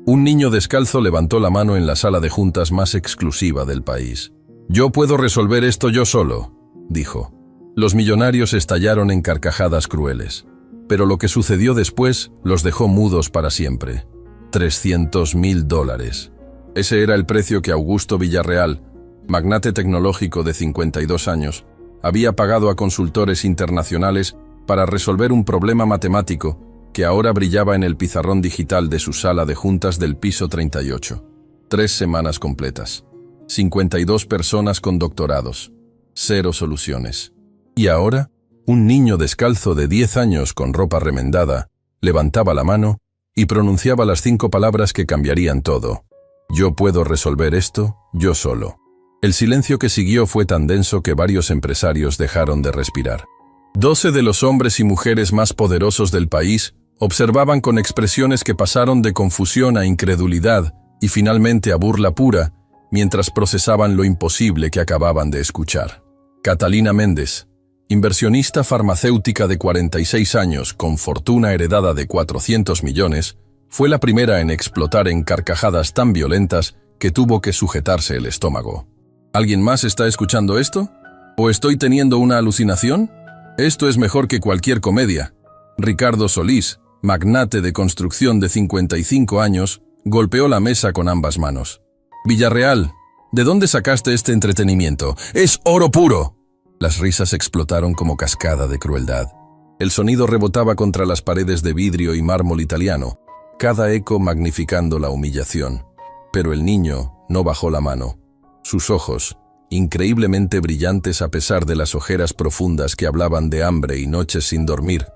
Un niño descalzo levantó la mano en la sala de juntas más exclusiva del país. «Yo puedo resolver esto yo solo», dijo. Los millonarios estallaron en carcajadas crueles. Pero lo que sucedió después los dejó mudos para siempre. $300.000. Ese era el precio que Augusto Villarreal, magnate tecnológico de 52 años, había pagado a consultores internacionales para resolver un problema matemático que ahora brillaba en el pizarrón digital de su sala de juntas del piso 38. 3 semanas completas. 52 personas con doctorados. 0 soluciones. Y ahora, un niño descalzo de 10 años con ropa remendada levantaba la mano y pronunciaba las 5 palabras que cambiarían todo. «Yo puedo resolver esto, yo solo». El silencio que siguió fue tan denso que varios empresarios dejaron de respirar. 12 de los hombres y mujeres más poderosos del país observaban con expresiones que pasaron de confusión a incredulidad y finalmente a burla pura, mientras procesaban lo imposible que acababan de escuchar. Catalina Méndez, inversionista farmacéutica de 46 años con fortuna heredada de 400 millones, fue la primera en explotar en carcajadas tan violentas que tuvo que sujetarse el estómago. ¿Alguien más está escuchando esto? ¿O estoy teniendo una alucinación? Esto es mejor que cualquier comedia. Ricardo Solís, magnate de construcción de 55 años, golpeó la mesa con ambas manos. «Villarreal, ¿de dónde sacaste este entretenimiento? ¡Es oro puro!». Las risas explotaron como cascada de crueldad. El sonido rebotaba contra las paredes de vidrio y mármol italiano, cada eco magnificando la humillación. Pero el niño no bajó la mano. Sus ojos, increíblemente brillantes a pesar de las ojeras profundas que hablaban de hambre y noches sin dormir,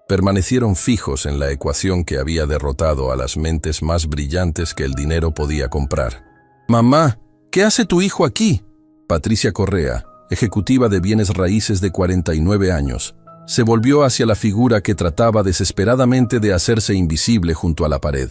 permanecieron fijos en la ecuación que había derrotado a las mentes más brillantes que el dinero podía comprar. «Mamá, ¿qué hace tu hijo aquí?». Patricia Correa, ejecutiva de bienes raíces de 49 años, se volvió hacia la figura que trataba desesperadamente de hacerse invisible junto a la pared.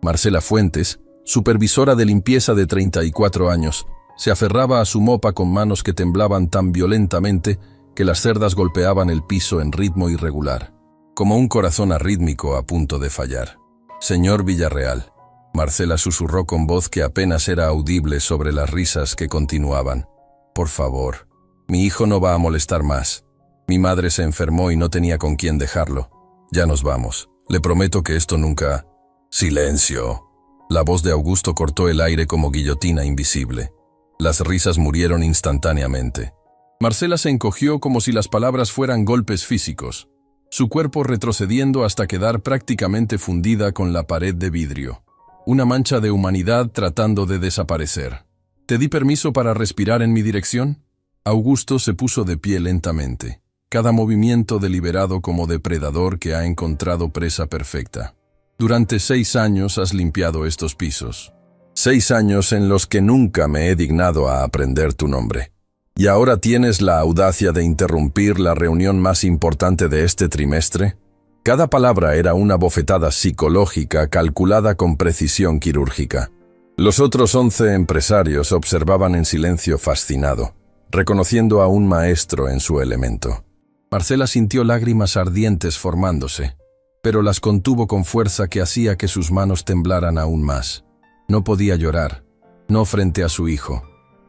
Marcela Fuentes, supervisora de limpieza de 34 años, se aferraba a su mopa con manos que temblaban tan violentamente que las cerdas golpeaban el piso en ritmo irregular, como un corazón arrítmico a punto de fallar. «Señor Villarreal», Marcela susurró con voz que apenas era audible sobre las risas que continuaban. «Por favor, mi hijo no va a molestar más. Mi madre se enfermó y no tenía con quién dejarlo. Ya nos vamos. Le prometo que esto nunca...». «¡Silencio!». La voz de Augusto cortó el aire como guillotina invisible. Las risas murieron instantáneamente. Marcela se encogió como si las palabras fueran golpes físicos, su cuerpo retrocediendo hasta quedar prácticamente fundida con la pared de vidrio. Una mancha de humanidad tratando de desaparecer. «¿Te di permiso para respirar en mi dirección?». Augusto se puso de pie lentamente, cada movimiento deliberado como depredador que ha encontrado presa perfecta. «Durante 6 años has limpiado estos pisos. 6 años en los que nunca me he dignado a aprender tu nombre. ¿Y ahora tienes la audacia de interrumpir la reunión más importante de este trimestre?». Cada palabra era una bofetada psicológica calculada con precisión quirúrgica. Los otros 11 empresarios observaban en silencio fascinado, reconociendo a un maestro en su elemento. Marcela sintió lágrimas ardientes formándose, pero las contuvo con fuerza que hacía que sus manos temblaran aún más. No podía llorar, no frente a su hijo.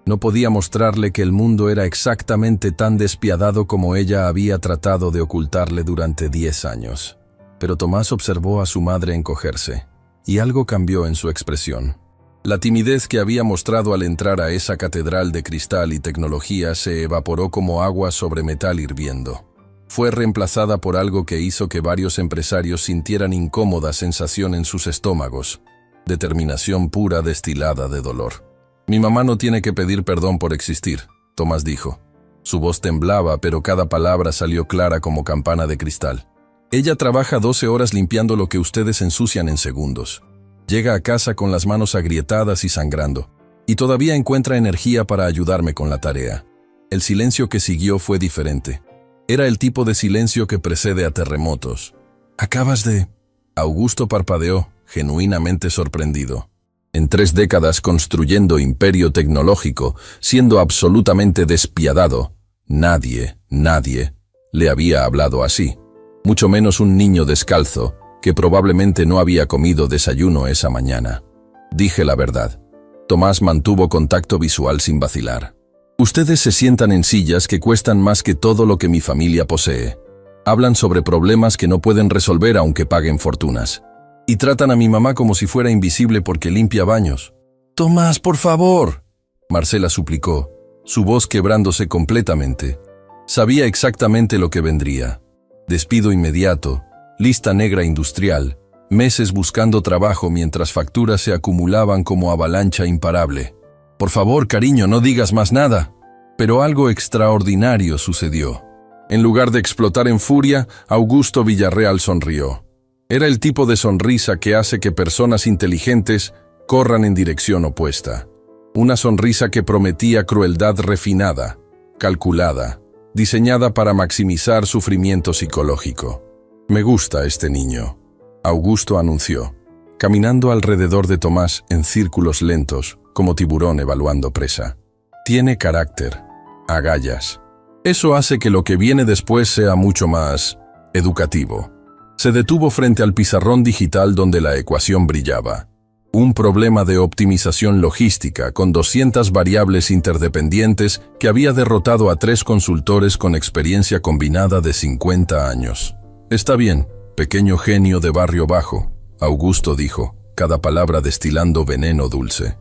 No podía mostrarle que el mundo era exactamente tan despiadado como ella había tratado de ocultarle durante 10 años. Pero Tomás observó a su madre encogerse, y algo cambió en su expresión. La timidez que había mostrado al entrar a esa catedral de cristal y tecnología se evaporó como agua sobre metal hirviendo. Fue reemplazada por algo que hizo que varios empresarios sintieran incómoda sensación en sus estómagos, determinación pura destilada de dolor. «Mi mamá no tiene que pedir perdón por existir», Tomás dijo. Su voz temblaba, pero cada palabra salió clara como campana de cristal. «Ella trabaja 12 horas limpiando lo que ustedes ensucian en segundos. Llega a casa con las manos agrietadas y sangrando, y todavía encuentra energía para ayudarme con la tarea». El silencio que siguió fue diferente. Era el tipo de silencio que precede a terremotos. «Acabas de...». Augusto parpadeó, genuinamente sorprendido. En 3 décadas construyendo imperio tecnológico, siendo absolutamente despiadado, nadie le había hablado así. Mucho menos un niño descalzo, que probablemente no había comido desayuno esa mañana. Dije la verdad. Tomás mantuvo contacto visual sin vacilar. Ustedes se sientan en sillas que cuestan más que todo lo que mi familia posee. Hablan sobre problemas que no pueden resolver aunque paguen fortunas. Y tratan a mi mamá como si fuera invisible porque limpia baños. «Tomás, por favor», Marcela suplicó, su voz quebrándose completamente. Sabía exactamente lo que vendría. Despido inmediato, lista negra industrial, meses buscando trabajo mientras facturas se acumulaban como avalancha imparable. «Por favor, cariño, no digas más nada». Pero algo extraordinario sucedió. En lugar de explotar en furia, Augusto Villarreal sonrió. Era el tipo de sonrisa que hace que personas inteligentes corran en dirección opuesta. Una sonrisa que prometía crueldad refinada, calculada, diseñada para maximizar sufrimiento psicológico. «Me gusta este niño», Augusto anunció, caminando alrededor de Tomás en círculos lentos, como tiburón evaluando presa. «Tiene carácter, agallas. Eso hace que lo que viene después sea mucho más educativo». Se detuvo frente al pizarrón digital donde la ecuación brillaba. Un problema de optimización logística con 200 variables interdependientes que había derrotado a 3 consultores con experiencia combinada de 50 años. «Está bien, pequeño genio de barrio bajo», Augusto dijo, cada palabra destilando veneno dulce.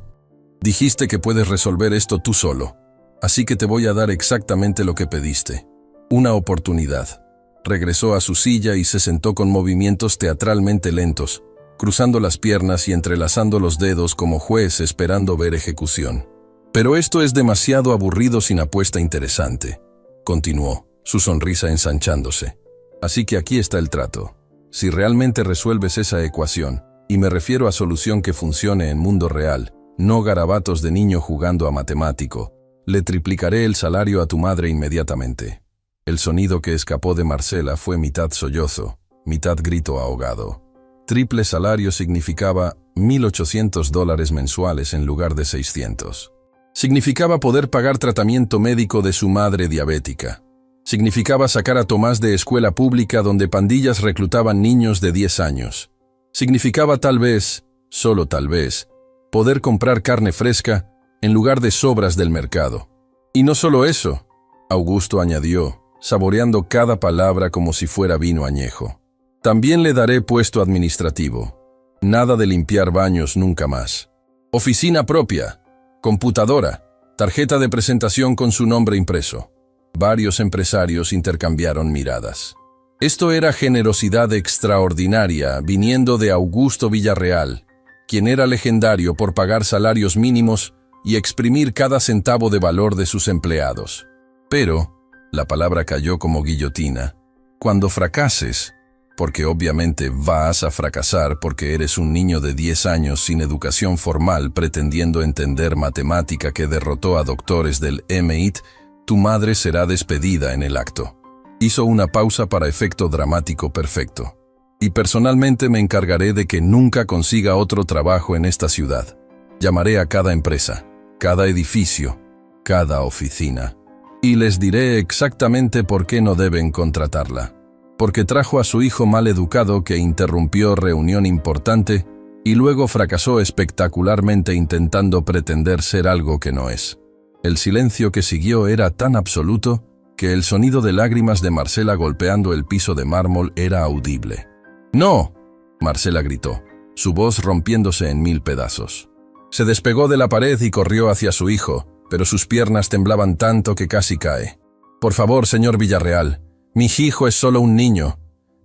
«Dijiste que puedes resolver esto tú solo, así que te voy a dar exactamente lo que pediste. Una oportunidad». Regresó a su silla y se sentó con movimientos teatralmente lentos, cruzando las piernas y entrelazando los dedos como juez esperando ver ejecución. «Pero esto es demasiado aburrido sin apuesta interesante», continuó, su sonrisa ensanchándose. «Así que aquí está el trato. Si realmente resuelves esa ecuación, y me refiero a solución que funcione en mundo real, no garabatos de niño jugando a matemático, le triplicaré el salario a tu madre inmediatamente». El sonido que escapó de Marcela fue mitad sollozo, mitad grito ahogado. Triple salario significaba $1,800 mensuales en lugar de 600. Significaba poder pagar tratamiento médico de su madre diabética. Significaba sacar a Tomás de escuela pública donde pandillas reclutaban niños de 10 años. Significaba tal vez, solo tal vez, poder comprar carne fresca en lugar de sobras del mercado. Y no solo eso, Augusto añadió, saboreando cada palabra como si fuera vino añejo. «También le daré puesto administrativo. Nada de limpiar baños nunca más. Oficina propia, computadora, tarjeta de presentación con su nombre impreso». Varios empresarios intercambiaron miradas. Esto era generosidad extraordinaria viniendo de Augusto Villarreal, quien era legendario por pagar salarios mínimos y exprimir cada centavo de valor de sus empleados. Pero la palabra cayó como guillotina. «Cuando fracases, porque obviamente vas a fracasar porque eres un niño de 10 años sin educación formal pretendiendo entender matemática que derrotó a doctores del MIT, tu madre será despedida en el acto». Hizo una pausa para efecto dramático perfecto. «Y personalmente me encargaré de que nunca consiga otro trabajo en esta ciudad. Llamaré a cada empresa, cada edificio, cada oficina. Y les diré exactamente por qué no deben contratarla. Porque trajo a su hijo mal educado que interrumpió reunión importante y luego fracasó espectacularmente intentando pretender ser algo que no es». El silencio que siguió era tan absoluto que el sonido de lágrimas de Marcela golpeando el piso de mármol era audible. «¡No!», Marcela gritó, su voz rompiéndose en 1000 pedazos. Se despegó de la pared y corrió hacia su hijo, pero sus piernas temblaban tanto que casi cae. «Por favor, señor Villarreal, mi hijo es solo un niño.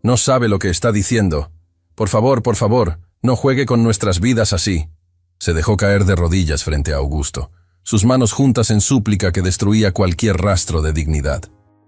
No sabe lo que está diciendo. Por favor, no juegue con nuestras vidas así». Se dejó caer de rodillas frente a Augusto, sus manos juntas en súplica que destruía cualquier rastro de dignidad.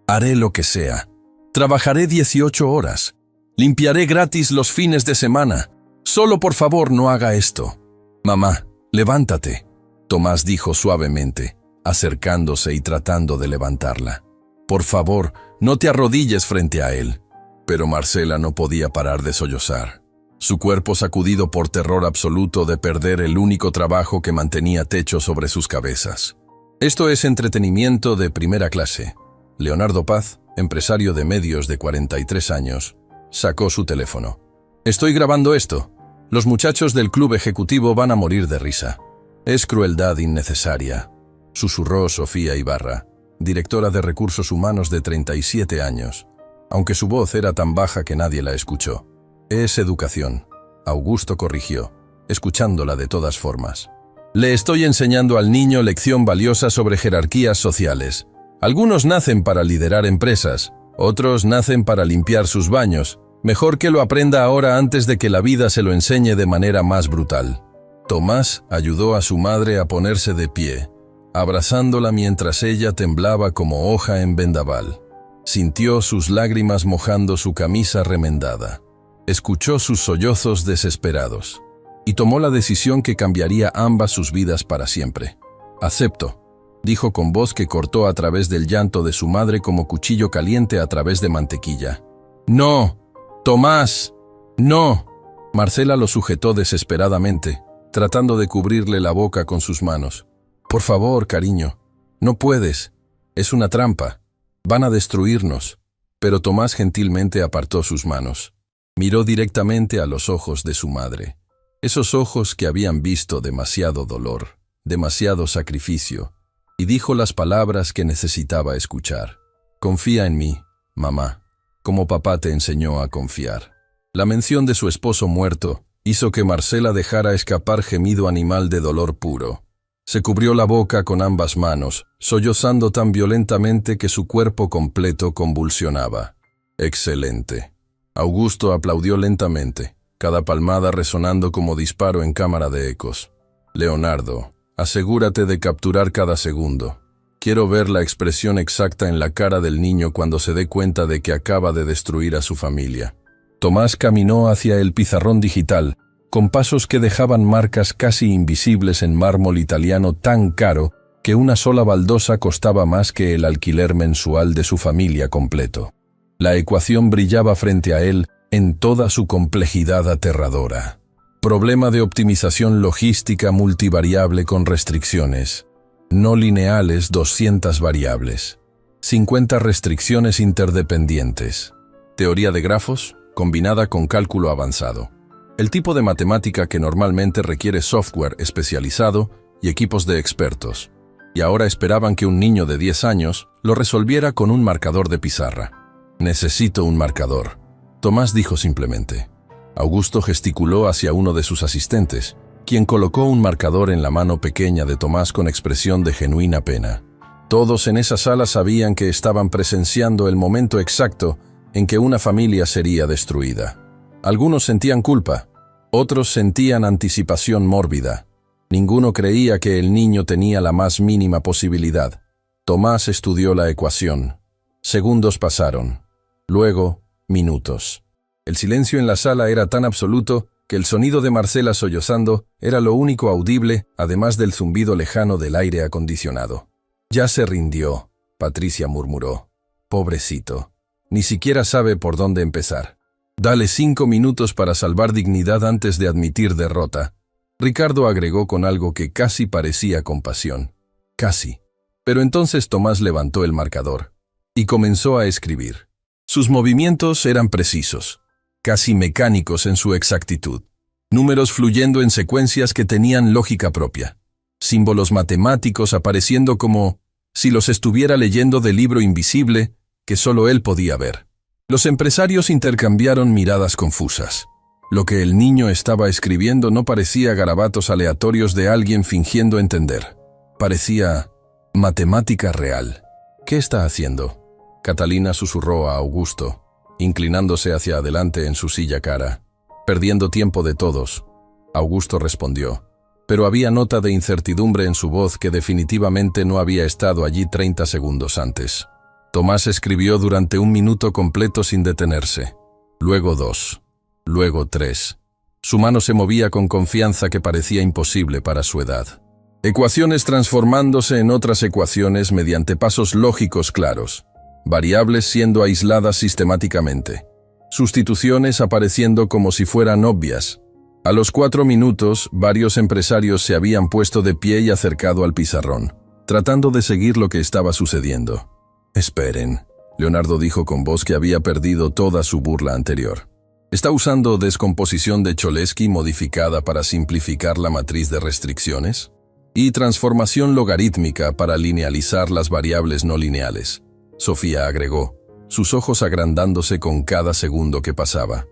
«Haré lo que sea. Trabajaré 18 horas. Limpiaré gratis los fines de semana. Solo por favor no haga esto». «Mamá, levántate», Tomás dijo suavemente, acercándose y tratando de levantarla. «Por favor, no te arrodilles frente a él». Pero Marcela no podía parar de sollozar, su cuerpo sacudido por terror absoluto de perder el único trabajo que mantenía techo sobre sus cabezas. Esto es entretenimiento de primera clase. Leonardo Paz, empresario de medios de 43 años, sacó su teléfono. Estoy grabando esto. Los muchachos del club ejecutivo van a morir de risa. Es crueldad innecesaria, susurró Sofía Ibarra, directora de Recursos Humanos de 37 años, aunque su voz era tan baja que nadie la escuchó. Es educación, Augusto corrigió, escuchándola de todas formas. Le estoy enseñando al niño lección valiosa sobre jerarquías sociales. Algunos nacen para liderar empresas, otros nacen para limpiar sus baños. Mejor que lo aprenda ahora antes de que la vida se lo enseñe de manera más brutal. Tomás ayudó a su madre a ponerse de pie, abrazándola mientras ella temblaba como hoja en vendaval. Sintió sus lágrimas mojando su camisa remendada. Escuchó sus sollozos desesperados. Y tomó la decisión que cambiaría ambas sus vidas para siempre. «Acepto», dijo con voz que cortó a través del llanto de su madre como cuchillo caliente a través de mantequilla. «¡No! ¡Tomás! ¡No!». Marcela lo sujetó desesperadamente, tratando de cubrirle la boca con sus manos. «Por favor, cariño, no puedes. Es una trampa. Van a destruirnos». Pero Tomás gentilmente apartó sus manos. Miró directamente a los ojos de su madre. Esos ojos que habían visto demasiado dolor, demasiado sacrificio, y dijo las palabras que necesitaba escuchar. «Confía en mí, mamá, como papá te enseñó a confiar». La mención de su esposo muerto hizo que Marcela dejara escapar gemido animal de dolor puro. Se cubrió la boca con ambas manos, sollozando tan violentamente que su cuerpo completo convulsionaba. «Excelente». Augusto aplaudió lentamente, cada palmada resonando como disparo en cámara de ecos. «Leonardo, asegúrate de capturar cada segundo. Quiero ver la expresión exacta en la cara del niño cuando se dé cuenta de que acaba de destruir a su familia». Tomás caminó hacia el pizarrón digital, con pasos que dejaban marcas casi invisibles en mármol italiano tan caro que una sola baldosa costaba más que el alquiler mensual de su familia completo. La ecuación brillaba frente a él en toda su complejidad aterradora. Problema de optimización logística multivariable con restricciones. No lineales 200 variables. 50 restricciones interdependientes. Teoría de grafos combinada con cálculo avanzado. El tipo de matemática que normalmente requiere software especializado y equipos de expertos. Y ahora esperaban que un niño de 10 años lo resolviera con un marcador de pizarra. «Necesito un marcador», Tomás dijo simplemente. Augusto gesticuló hacia uno de sus asistentes, quien colocó un marcador en la mano pequeña de Tomás con expresión de genuina pena. Todos en esa sala sabían que estaban presenciando el momento exacto en que una familia sería destruida. Algunos sentían culpa, otros sentían anticipación mórbida. Ninguno creía que el niño tenía la más mínima posibilidad. Tomás estudió la ecuación. Segundos pasaron. Luego, minutos. El silencio en la sala era tan absoluto que el sonido de Marcela sollozando era lo único audible, además del zumbido lejano del aire acondicionado. «Ya se rindió», Patricia murmuró. «Pobrecito. Ni siquiera sabe por dónde empezar. Dale 5 minutos para salvar dignidad antes de admitir derrota». Ricardo agregó con algo que casi parecía compasión. «Casi». Pero entonces Tomás levantó el marcador y comenzó a escribir. Sus movimientos eran precisos, casi mecánicos en su exactitud. Números fluyendo en secuencias que tenían lógica propia. Símbolos matemáticos apareciendo como si los estuviera leyendo del libro invisible que solo él podía ver. Los empresarios intercambiaron miradas confusas. Lo que el niño estaba escribiendo no parecía garabatos aleatorios de alguien fingiendo entender. Parecía matemática real. «¿Qué está haciendo?», Catalina susurró a Augusto, inclinándose hacia adelante en su silla cara. «Perdiendo tiempo de todos», Augusto respondió, pero había nota de incertidumbre en su voz que definitivamente no había estado allí 30 segundos antes. Tomás escribió durante 1 minuto completo sin detenerse, luego 2, luego 3. Su mano se movía con confianza que parecía imposible para su edad. Ecuaciones transformándose en otras ecuaciones mediante pasos lógicos claros. Variables siendo aisladas sistemáticamente. Sustituciones apareciendo como si fueran obvias. A los 4 minutos, varios empresarios se habían puesto de pie y acercado al pizarrón, tratando de seguir lo que estaba sucediendo. «Esperen», Leonardo dijo con voz que había perdido toda su burla anterior. ¿Está usando descomposición de Cholesky modificada para simplificar la matriz de restricciones? Y transformación logarítmica para linealizar las variables no lineales. Sofía agregó, sus ojos agrandándose con cada segundo que pasaba.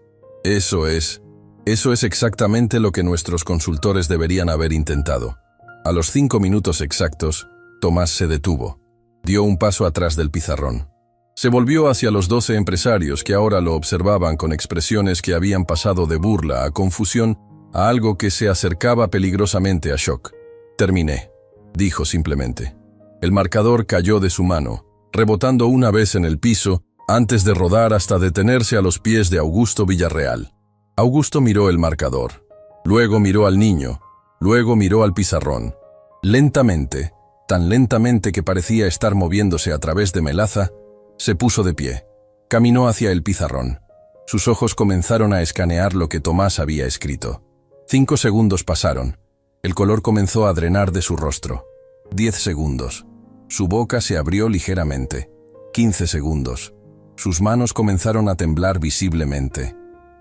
Eso es exactamente lo que nuestros consultores deberían haber intentado. A los 5 minutos exactos, Tomás se detuvo. Dio un paso atrás del pizarrón. Se volvió hacia los 12 empresarios que ahora lo observaban con expresiones que habían pasado de burla a confusión a algo que se acercaba peligrosamente a shock. Terminé, dijo simplemente. El marcador cayó de su mano, rebotando una vez en el piso antes de rodar hasta detenerse a los pies de Augusto Villarreal. Augusto miró el marcador, luego miró al niño, luego miró al pizarrón. Lentamente, tan lentamente que parecía estar moviéndose a través de melaza, se puso de pie. Caminó hacia el pizarrón. Sus ojos comenzaron a escanear lo que Tomás había escrito. 5 segundos pasaron. El color comenzó a drenar de su rostro. 10 segundos. Su boca se abrió ligeramente. 15 segundos. Sus manos comenzaron a temblar visiblemente.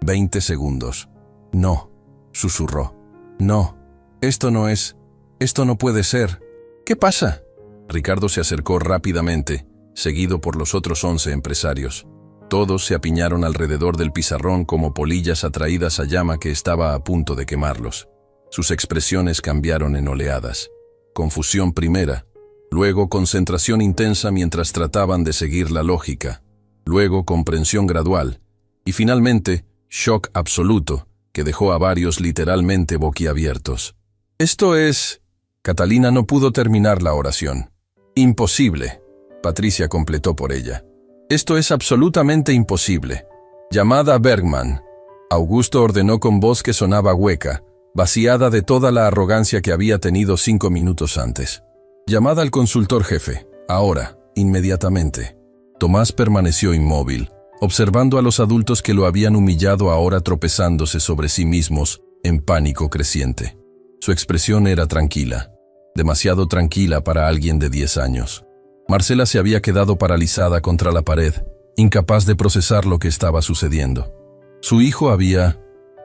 20 segundos. No, susurró. No, esto no puede ser. ¿Qué pasa? Ricardo se acercó rápidamente, seguido por los otros 11 empresarios. Todos se apiñaron alrededor del pizarrón como polillas atraídas a llama que estaba a punto de quemarlos. Sus expresiones cambiaron en oleadas. Confusión primera, luego concentración intensa mientras trataban de seguir la lógica, luego comprensión gradual, y finalmente shock absoluto, que dejó a varios literalmente boquiabiertos. Esto es... Catalina no pudo terminar la oración. Imposible. Patricia completó por ella. Esto es absolutamente imposible. Llamada a Bergman. Augusto ordenó con voz que sonaba hueca, vaciada de toda la arrogancia que había tenido 5 minutos antes. Llamada al consultor jefe. Ahora, inmediatamente. Tomás permaneció inmóvil, observando a los adultos que lo habían humillado ahora tropezándose sobre sí mismos, en pánico creciente. Su expresión era tranquila, demasiado tranquila para alguien de 10 años. Marcela se había quedado paralizada contra la pared, incapaz de procesar lo que estaba sucediendo. Su hijo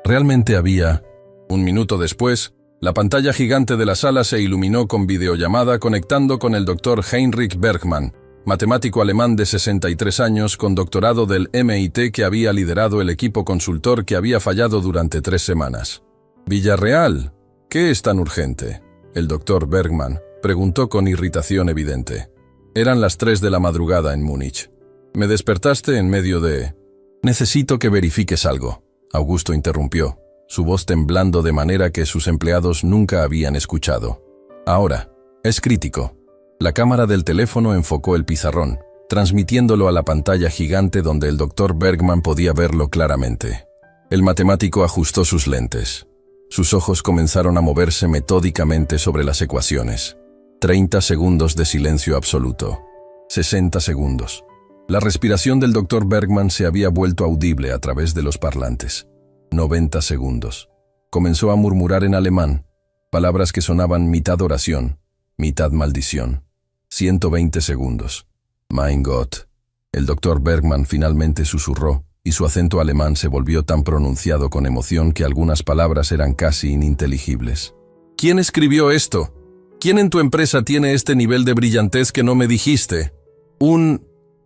realmente había... 1 minuto después, la pantalla gigante de la sala se iluminó con videollamada conectando con el Dr. Heinrich Bergman, matemático alemán de 63 años con doctorado del MIT que había liderado el equipo consultor que había fallado durante 3 semanas. Villarreal, ¿qué es tan urgente? El Dr. Bergman preguntó con irritación evidente. Eran las 3 de la madrugada en Múnich. Me despertaste en medio de... Necesito que verifiques algo. Augusto interrumpió, su voz temblando de manera que sus empleados nunca habían escuchado. Ahora, es crítico. La cámara del teléfono enfocó el pizarrón, transmitiéndolo a la pantalla gigante donde el Dr. Bergman podía verlo claramente. El matemático ajustó sus lentes. Sus ojos comenzaron a moverse metódicamente sobre las ecuaciones. 30 segundos de silencio absoluto. 60 segundos. La respiración del Dr. Bergman se había vuelto audible a través de los parlantes. 90 segundos. Comenzó a murmurar en alemán, palabras que sonaban mitad oración, mitad maldición. 120 segundos. Mein Gott. El Dr. Bergman finalmente susurró, y su acento alemán se volvió tan pronunciado con emoción que algunas palabras eran casi ininteligibles. ¿Quién escribió esto? ¿Quién en tu empresa tiene este nivel de brillantez que no me dijiste? Un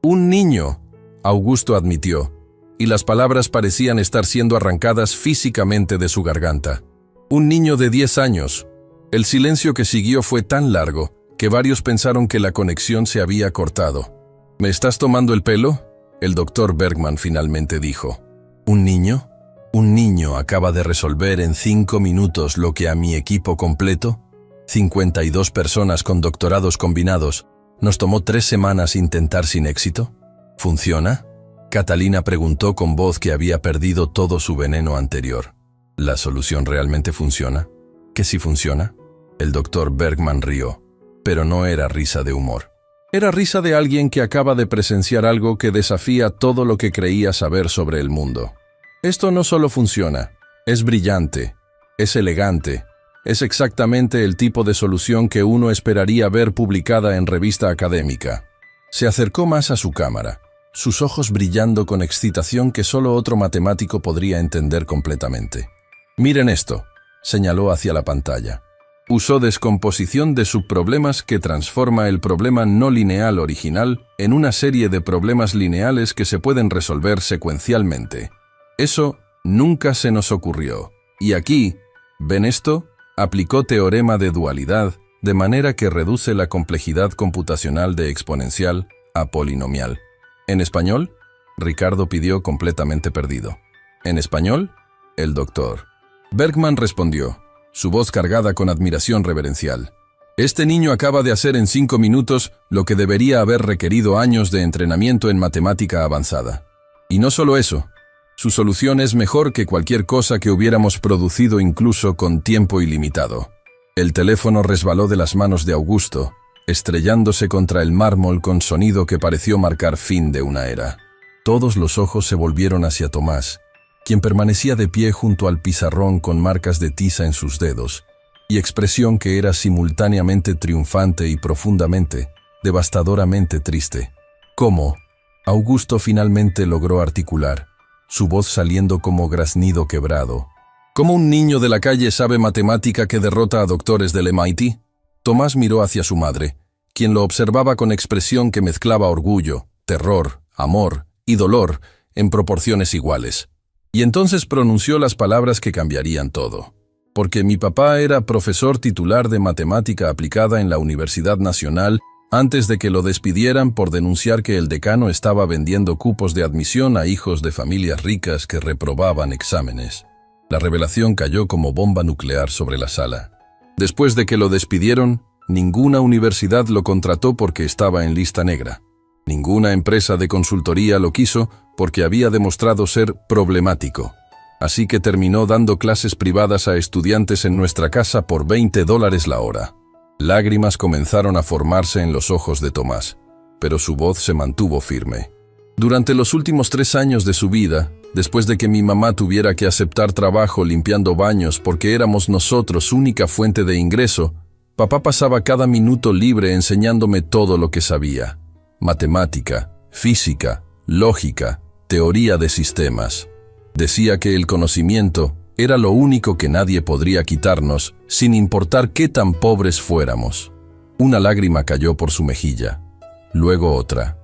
niño, Augusto admitió, y las palabras parecían estar siendo arrancadas físicamente de su garganta. Un niño de 10 años. El silencio que siguió fue tan largo que varios pensaron que la conexión se había cortado. ¿Me estás tomando el pelo? El Dr. Bergman finalmente dijo. ¿Un niño? ¿Un niño acaba de resolver en 5 minutos lo que a mi equipo completo? 52 personas con doctorados combinados. ¿Nos tomó 3 semanas intentar sin éxito? ¿Funciona? Catalina preguntó con voz que había perdido todo su veneno anterior. ¿La solución realmente funciona? ¿Que sí funciona? El Dr. Bergman rió, pero no era risa de humor. Era risa de alguien que acaba de presenciar algo que desafía todo lo que creía saber sobre el mundo. Esto no solo funciona, es brillante, es elegante, es exactamente el tipo de solución que uno esperaría ver publicada en revista académica. Se acercó más a su cámara. sus ojos brillando con excitación que solo otro matemático podría entender completamente. «Miren esto», señaló hacia la pantalla. Usó descomposición de subproblemas que transforma el problema no lineal original en una serie de problemas lineales que se pueden resolver secuencialmente. Eso nunca se nos ocurrió. Y aquí, ¿ven esto? Aplicó teorema de dualidad de manera que reduce la complejidad computacional de exponencial a polinomial. ¿En español? Ricardo pidió completamente perdido. ¿En español? El doctor. Bergman respondió, su voz cargada con admiración reverencial. Este niño acaba de hacer en 5 minutos lo que debería haber requerido años de entrenamiento en matemática avanzada. Y no solo eso, su solución es mejor que cualquier cosa que hubiéramos producido incluso con tiempo ilimitado. El teléfono resbaló de las manos de Augusto, estrellándose contra el mármol con sonido que pareció marcar fin de una era. Todos los ojos se volvieron hacia Tomás, quien permanecía de pie junto al pizarrón con marcas de tiza en sus dedos, y expresión que era simultáneamente triunfante y profundamente, devastadoramente triste. ¿Cómo? Augusto finalmente logró articular, su voz saliendo como graznido quebrado. ¿Cómo un niño de la calle sabe matemática que derrota a doctores del MIT? Tomás miró hacia su madre, quien lo observaba con expresión que mezclaba orgullo, terror, amor y dolor en proporciones iguales. Y entonces pronunció las palabras que cambiarían todo. Porque mi papá era profesor titular de matemática aplicada en la Universidad Nacional antes de que lo despidieran por denunciar que el decano estaba vendiendo cupos de admisión a hijos de familias ricas que reprobaban exámenes. La revelación cayó como bomba nuclear sobre la sala. Después de que lo despidieron, ninguna universidad lo contrató porque estaba en lista negra. Ninguna empresa de consultoría lo quiso porque había demostrado ser problemático. Así que terminó dando clases privadas a estudiantes en nuestra casa por $20 la hora. Lágrimas comenzaron a formarse en los ojos de Tomás, pero su voz se mantuvo firme. Durante los últimos 3 años de su vida, después de que mi mamá tuviera que aceptar trabajo limpiando baños porque éramos nosotros su única fuente de ingreso, papá pasaba cada minuto libre enseñándome todo lo que sabía. Matemática, física, lógica, teoría de sistemas. Decía que el conocimiento era lo único que nadie podría quitarnos, sin importar qué tan pobres fuéramos. Una lágrima cayó por su mejilla, luego otra.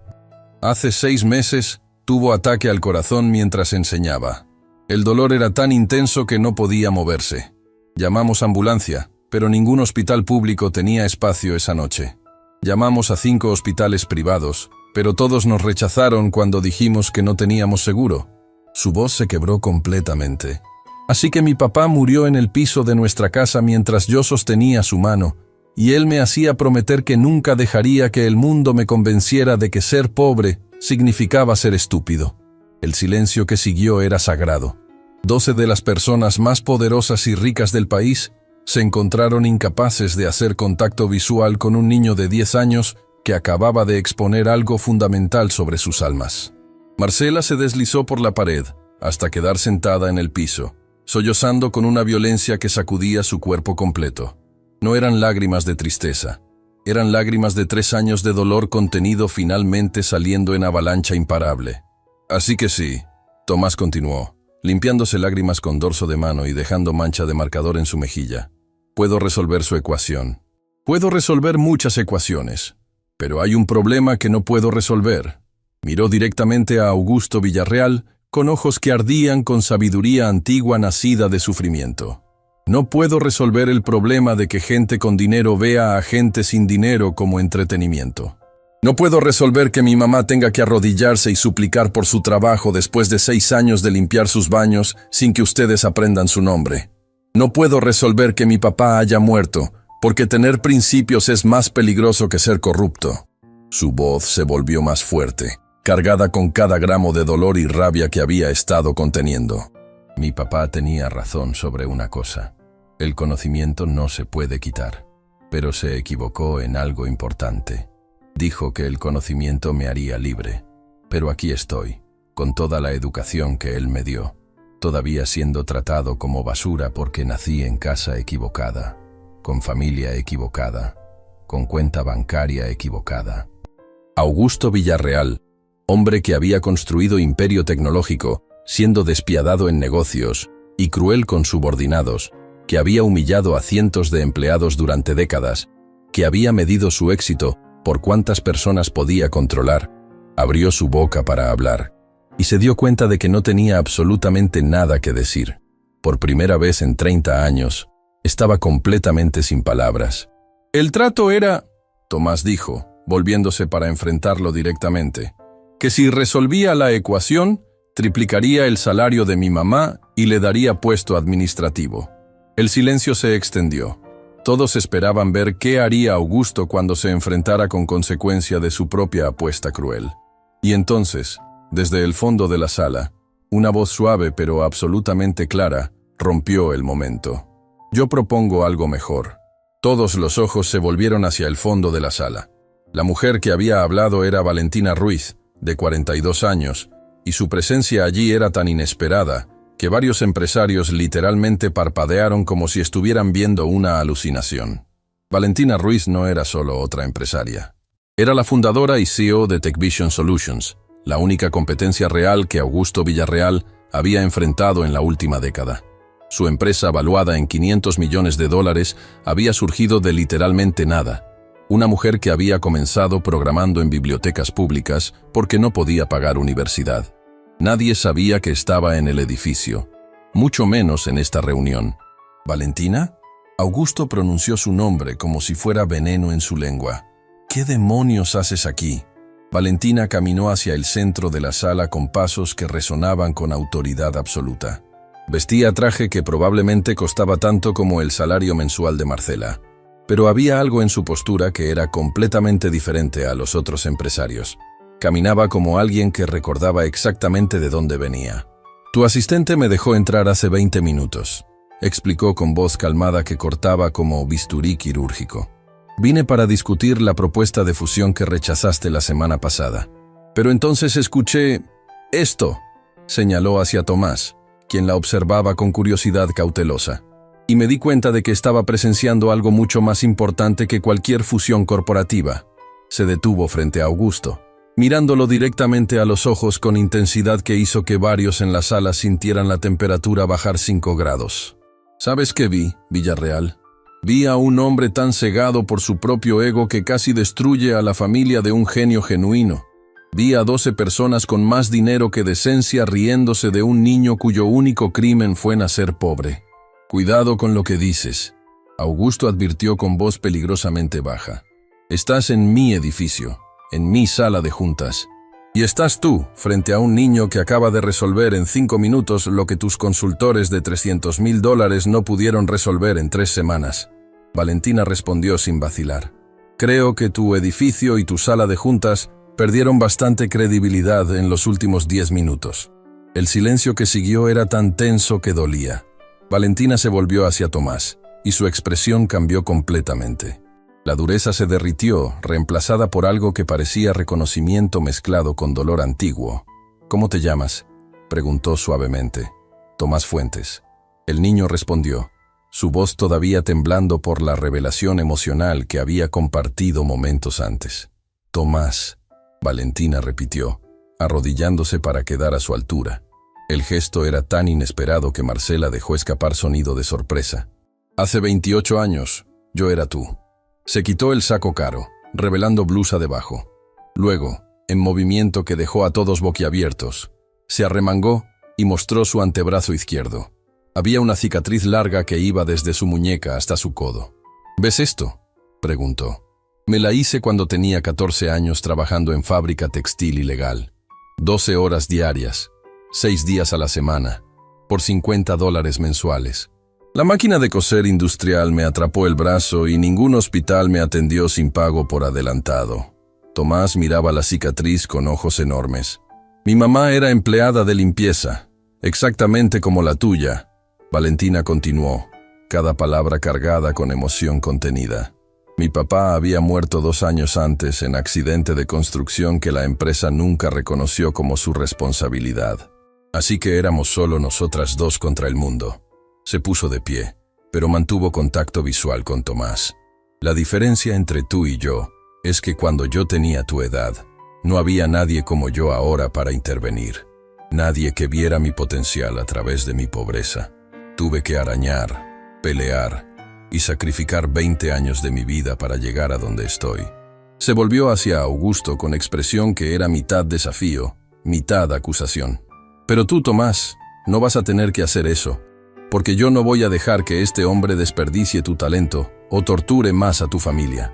Hace 6 meses tuvo ataque al corazón mientras enseñaba. El dolor era tan intenso que no podía moverse. Llamamos ambulancia, pero ningún hospital público tenía espacio esa noche. Llamamos a 5 hospitales privados, pero todos nos rechazaron cuando dijimos que no teníamos seguro. Su voz se quebró completamente. Así que mi papá murió en el piso de nuestra casa mientras yo sostenía su mano, y él me hacía prometer que nunca dejaría que el mundo me convenciera de que ser pobre significaba ser estúpido. El silencio que siguió era sagrado. 12 de las personas más poderosas y ricas del país se encontraron incapaces de hacer contacto visual con un niño de 10 años que acababa de exponer algo fundamental sobre sus almas. Marcela se deslizó por la pared hasta quedar sentada en el piso, sollozando con una violencia que sacudía su cuerpo completo. No eran lágrimas de tristeza, eran lágrimas de 3 años de dolor contenido finalmente saliendo en avalancha imparable. Así que sí, Tomás continuó, limpiándose lágrimas con dorso de mano y dejando mancha de marcador en su mejilla. Puedo resolver su ecuación. Puedo resolver muchas ecuaciones, pero hay un problema que no puedo resolver. Miró directamente a Augusto Villarreal con ojos que ardían con sabiduría antigua nacida de sufrimiento. No puedo resolver el problema de que gente con dinero vea a gente sin dinero como entretenimiento. No puedo resolver que mi mamá tenga que arrodillarse y suplicar por su trabajo después de 6 años de limpiar sus baños sin que ustedes aprendan su nombre. No puedo resolver que mi papá haya muerto, porque tener principios es más peligroso que ser corrupto. Su voz se volvió más fuerte, cargada con cada gramo de dolor y rabia que había estado conteniendo. Mi papá tenía razón sobre una cosa. El conocimiento no se puede quitar, pero se equivocó en algo importante. Dijo que el conocimiento me haría libre, pero aquí estoy, con toda la educación que él me dio, todavía siendo tratado como basura porque nací en casa equivocada, con familia equivocada, con cuenta bancaria equivocada. Augusto Villarreal hombre que había construido imperio tecnológico, siendo despiadado en negocios y cruel con subordinados, que había humillado a cientos de empleados durante décadas, que había medido su éxito por cuántas personas podía controlar, abrió su boca para hablar, y se dio cuenta de que no tenía absolutamente nada que decir. Por primera vez en 30 años, estaba completamente sin palabras. El trato era, Tomás dijo, volviéndose para enfrentarlo directamente, que si resolvía la ecuación, triplicaría el salario de mi mamá y le daría puesto administrativo. El silencio se extendió. Todos esperaban ver qué haría Augusto cuando se enfrentara con consecuencia de su propia apuesta cruel. Y entonces, desde el fondo de la sala, una voz suave pero absolutamente clara rompió el momento. Yo propongo algo mejor. Todos los ojos se volvieron hacia el fondo de la sala. La mujer que había hablado era Valentina Ruiz, de 42 años, y su presencia allí era tan inesperada que varios empresarios literalmente parpadearon como si estuvieran viendo una alucinación. Valentina Ruiz no era solo otra empresaria. Era la fundadora y CEO de TechVision Solutions, la única competencia real que Augusto Villarreal había enfrentado en la última década. Su empresa, valuada en $500 millones, había surgido de literalmente nada. Una mujer que había comenzado programando en bibliotecas públicas porque no podía pagar universidad. Nadie sabía que estaba en el edificio, mucho menos en esta reunión. ¿Valentina? Augusto pronunció su nombre como si fuera veneno en su lengua. ¿Qué demonios haces aquí? Valentina caminó hacia el centro de la sala con pasos que resonaban con autoridad absoluta. Vestía traje que probablemente costaba tanto como el salario mensual de Marcela, pero había algo en su postura que era completamente diferente a los otros empresarios. Caminaba como alguien que recordaba exactamente de dónde venía. Tu asistente me dejó entrar hace 20 minutos, explicó con voz calmada que cortaba como bisturí quirúrgico. Vine para discutir la propuesta de fusión que rechazaste la semana pasada. Pero entonces escuché esto, señaló hacia Tomás, quien la observaba con curiosidad cautelosa, y me di cuenta de que estaba presenciando algo mucho más importante que cualquier fusión corporativa. Se detuvo frente a Augusto, mirándolo directamente a los ojos con intensidad que hizo que varios en la sala sintieran la temperatura bajar 5 grados. ¿Sabes qué vi, Villarreal? Vi a un hombre tan cegado por su propio ego que casi destruye a la familia de un genio genuino. Vi a 12 personas con más dinero que decencia riéndose de un niño cuyo único crimen fue nacer pobre. Cuidado con lo que dices, Augusto advirtió con voz peligrosamente baja. Estás en mi edificio, en mi sala de juntas. Y estás tú, frente a un niño que acaba de resolver en 5 minutos lo que tus consultores de $300,000 no pudieron resolver en 3 semanas. Valentina respondió sin vacilar. Creo que tu edificio y tu sala de juntas perdieron bastante credibilidad en los últimos 10 minutos. El silencio que siguió era tan tenso que dolía. Valentina se volvió hacia Tomás, y su expresión cambió completamente. La dureza se derritió, reemplazada por algo que parecía reconocimiento mezclado con dolor antiguo. ¿Cómo te llamas?, preguntó suavemente. Tomás Fuentes. El niño respondió, su voz todavía temblando por la revelación emocional que había compartido momentos antes. Tomás, Valentina repitió, arrodillándose para quedar a su altura. El gesto era tan inesperado que Marcela dejó escapar sonido de sorpresa. Hace 28 años, yo era tú. Se quitó el saco caro, revelando blusa debajo. Luego, en movimiento que dejó a todos boquiabiertos, se arremangó y mostró su antebrazo izquierdo. Había una cicatriz larga que iba desde su muñeca hasta su codo. ¿Ves esto?, preguntó. Me la hice cuando tenía 14 años trabajando en fábrica textil ilegal. 12 horas diarias, 6 días a la semana, por $50 mensuales. La máquina de coser industrial me atrapó el brazo y ningún hospital me atendió sin pago por adelantado. Tomás miraba la cicatriz con ojos enormes. Mi mamá era empleada de limpieza, exactamente como la tuya. Valentina continuó, cada palabra cargada con emoción contenida. Mi papá había muerto 2 años antes en accidente de construcción que la empresa nunca reconoció como su responsabilidad. Así que éramos solo nosotras dos contra el mundo. Se puso de pie, pero mantuvo contacto visual con Tomás. La diferencia entre tú y yo es que cuando yo tenía tu edad, No había nadie como yo ahora para intervenir. Nadie que viera mi potencial a través de mi pobreza. Tuve que arañar, pelear y sacrificar 20 años de mi vida para llegar a donde estoy. Se volvió hacia Augusto con expresión que era mitad desafío, mitad acusación. Pero tú, Tomás, no vas a tener que hacer eso, porque yo no voy a dejar que este hombre desperdicie tu talento o torture más a tu familia.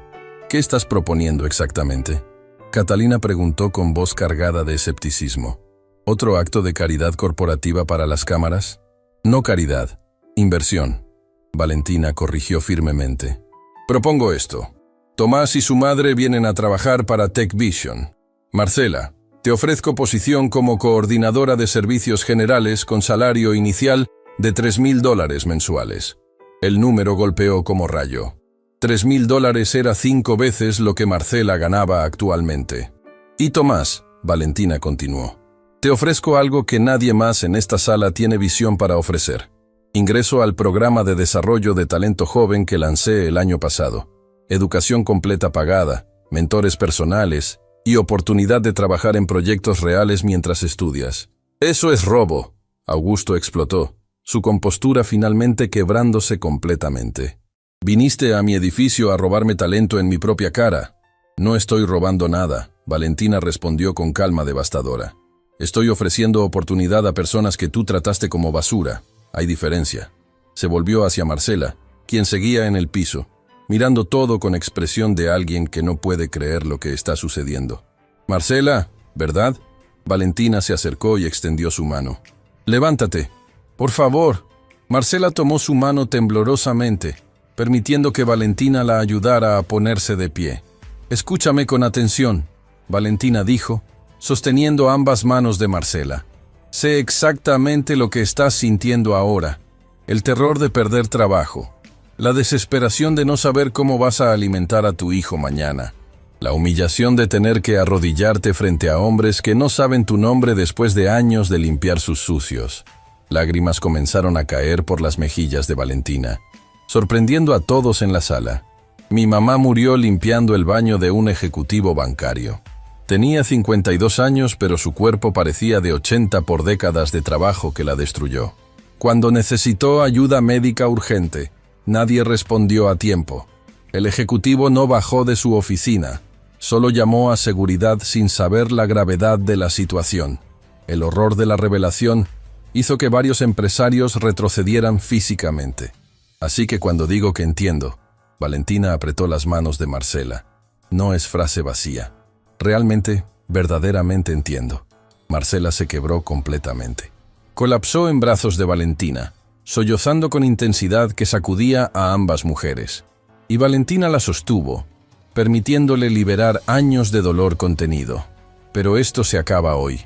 ¿Qué estás proponiendo exactamente? Catalina preguntó con voz cargada de escepticismo. ¿Otro acto de caridad corporativa para las cámaras? No caridad, inversión. Valentina corrigió firmemente. Propongo esto. Tomás y su madre vienen a trabajar para TechVision. Marcela, te ofrezco posición como coordinadora de servicios generales con salario inicial de $3,000 mensuales. El número golpeó como rayo. $3,000 era 5 veces lo que Marcela ganaba actualmente. Y Tomás, Valentina continuó, te ofrezco algo que nadie más en esta sala tiene visión para ofrecer. Ingreso al programa de desarrollo de talento joven que lancé el año pasado. Educación completa pagada, mentores personales y oportunidad de trabajar en proyectos reales mientras estudias. Eso es robo, Augusto explotó, su compostura finalmente quebrándose completamente. Viniste a mi edificio a robarme talento en mi propia cara. No estoy robando nada, Valentina respondió con calma devastadora. Estoy ofreciendo oportunidad a personas que tú trataste como basura. Hay diferencia. Se volvió hacia Marcela, quien seguía en el piso, mirando todo con expresión de alguien que no puede creer lo que está sucediendo. Marcela, ¿verdad? Valentina se acercó y extendió su mano. Levántate, por favor. Marcela tomó su mano temblorosamente, permitiendo que Valentina la ayudara a ponerse de pie. Escúchame con atención, Valentina dijo, sosteniendo ambas manos de Marcela. Sé exactamente lo que estás sintiendo ahora. El terror de perder trabajo. La desesperación de no saber cómo vas a alimentar a tu hijo mañana. La humillación de tener que arrodillarte frente a hombres que no saben tu nombre después de años de limpiar sus sucios. Lágrimas comenzaron a caer por las mejillas de Valentina, sorprendiendo a todos en la sala. Mi mamá murió limpiando el baño de un ejecutivo bancario. Tenía 52 años, pero su cuerpo parecía de 80 por décadas de trabajo que la destruyó. Cuando necesitó ayuda médica urgente, nadie respondió a tiempo. El ejecutivo no bajó de su oficina, solo llamó a seguridad sin saber la gravedad de la situación. El horror de la revelación hizo que varios empresarios retrocedieran físicamente. Así que cuando digo que entiendo, Valentina apretó las manos de Marcela. No es frase vacía. Realmente, verdaderamente entiendo. Marcela se quebró completamente. Colapsó en brazos de Valentina, sollozando con intensidad que sacudía a ambas mujeres. Y Valentina la sostuvo, permitiéndole liberar años de dolor contenido. Pero esto se acaba hoy.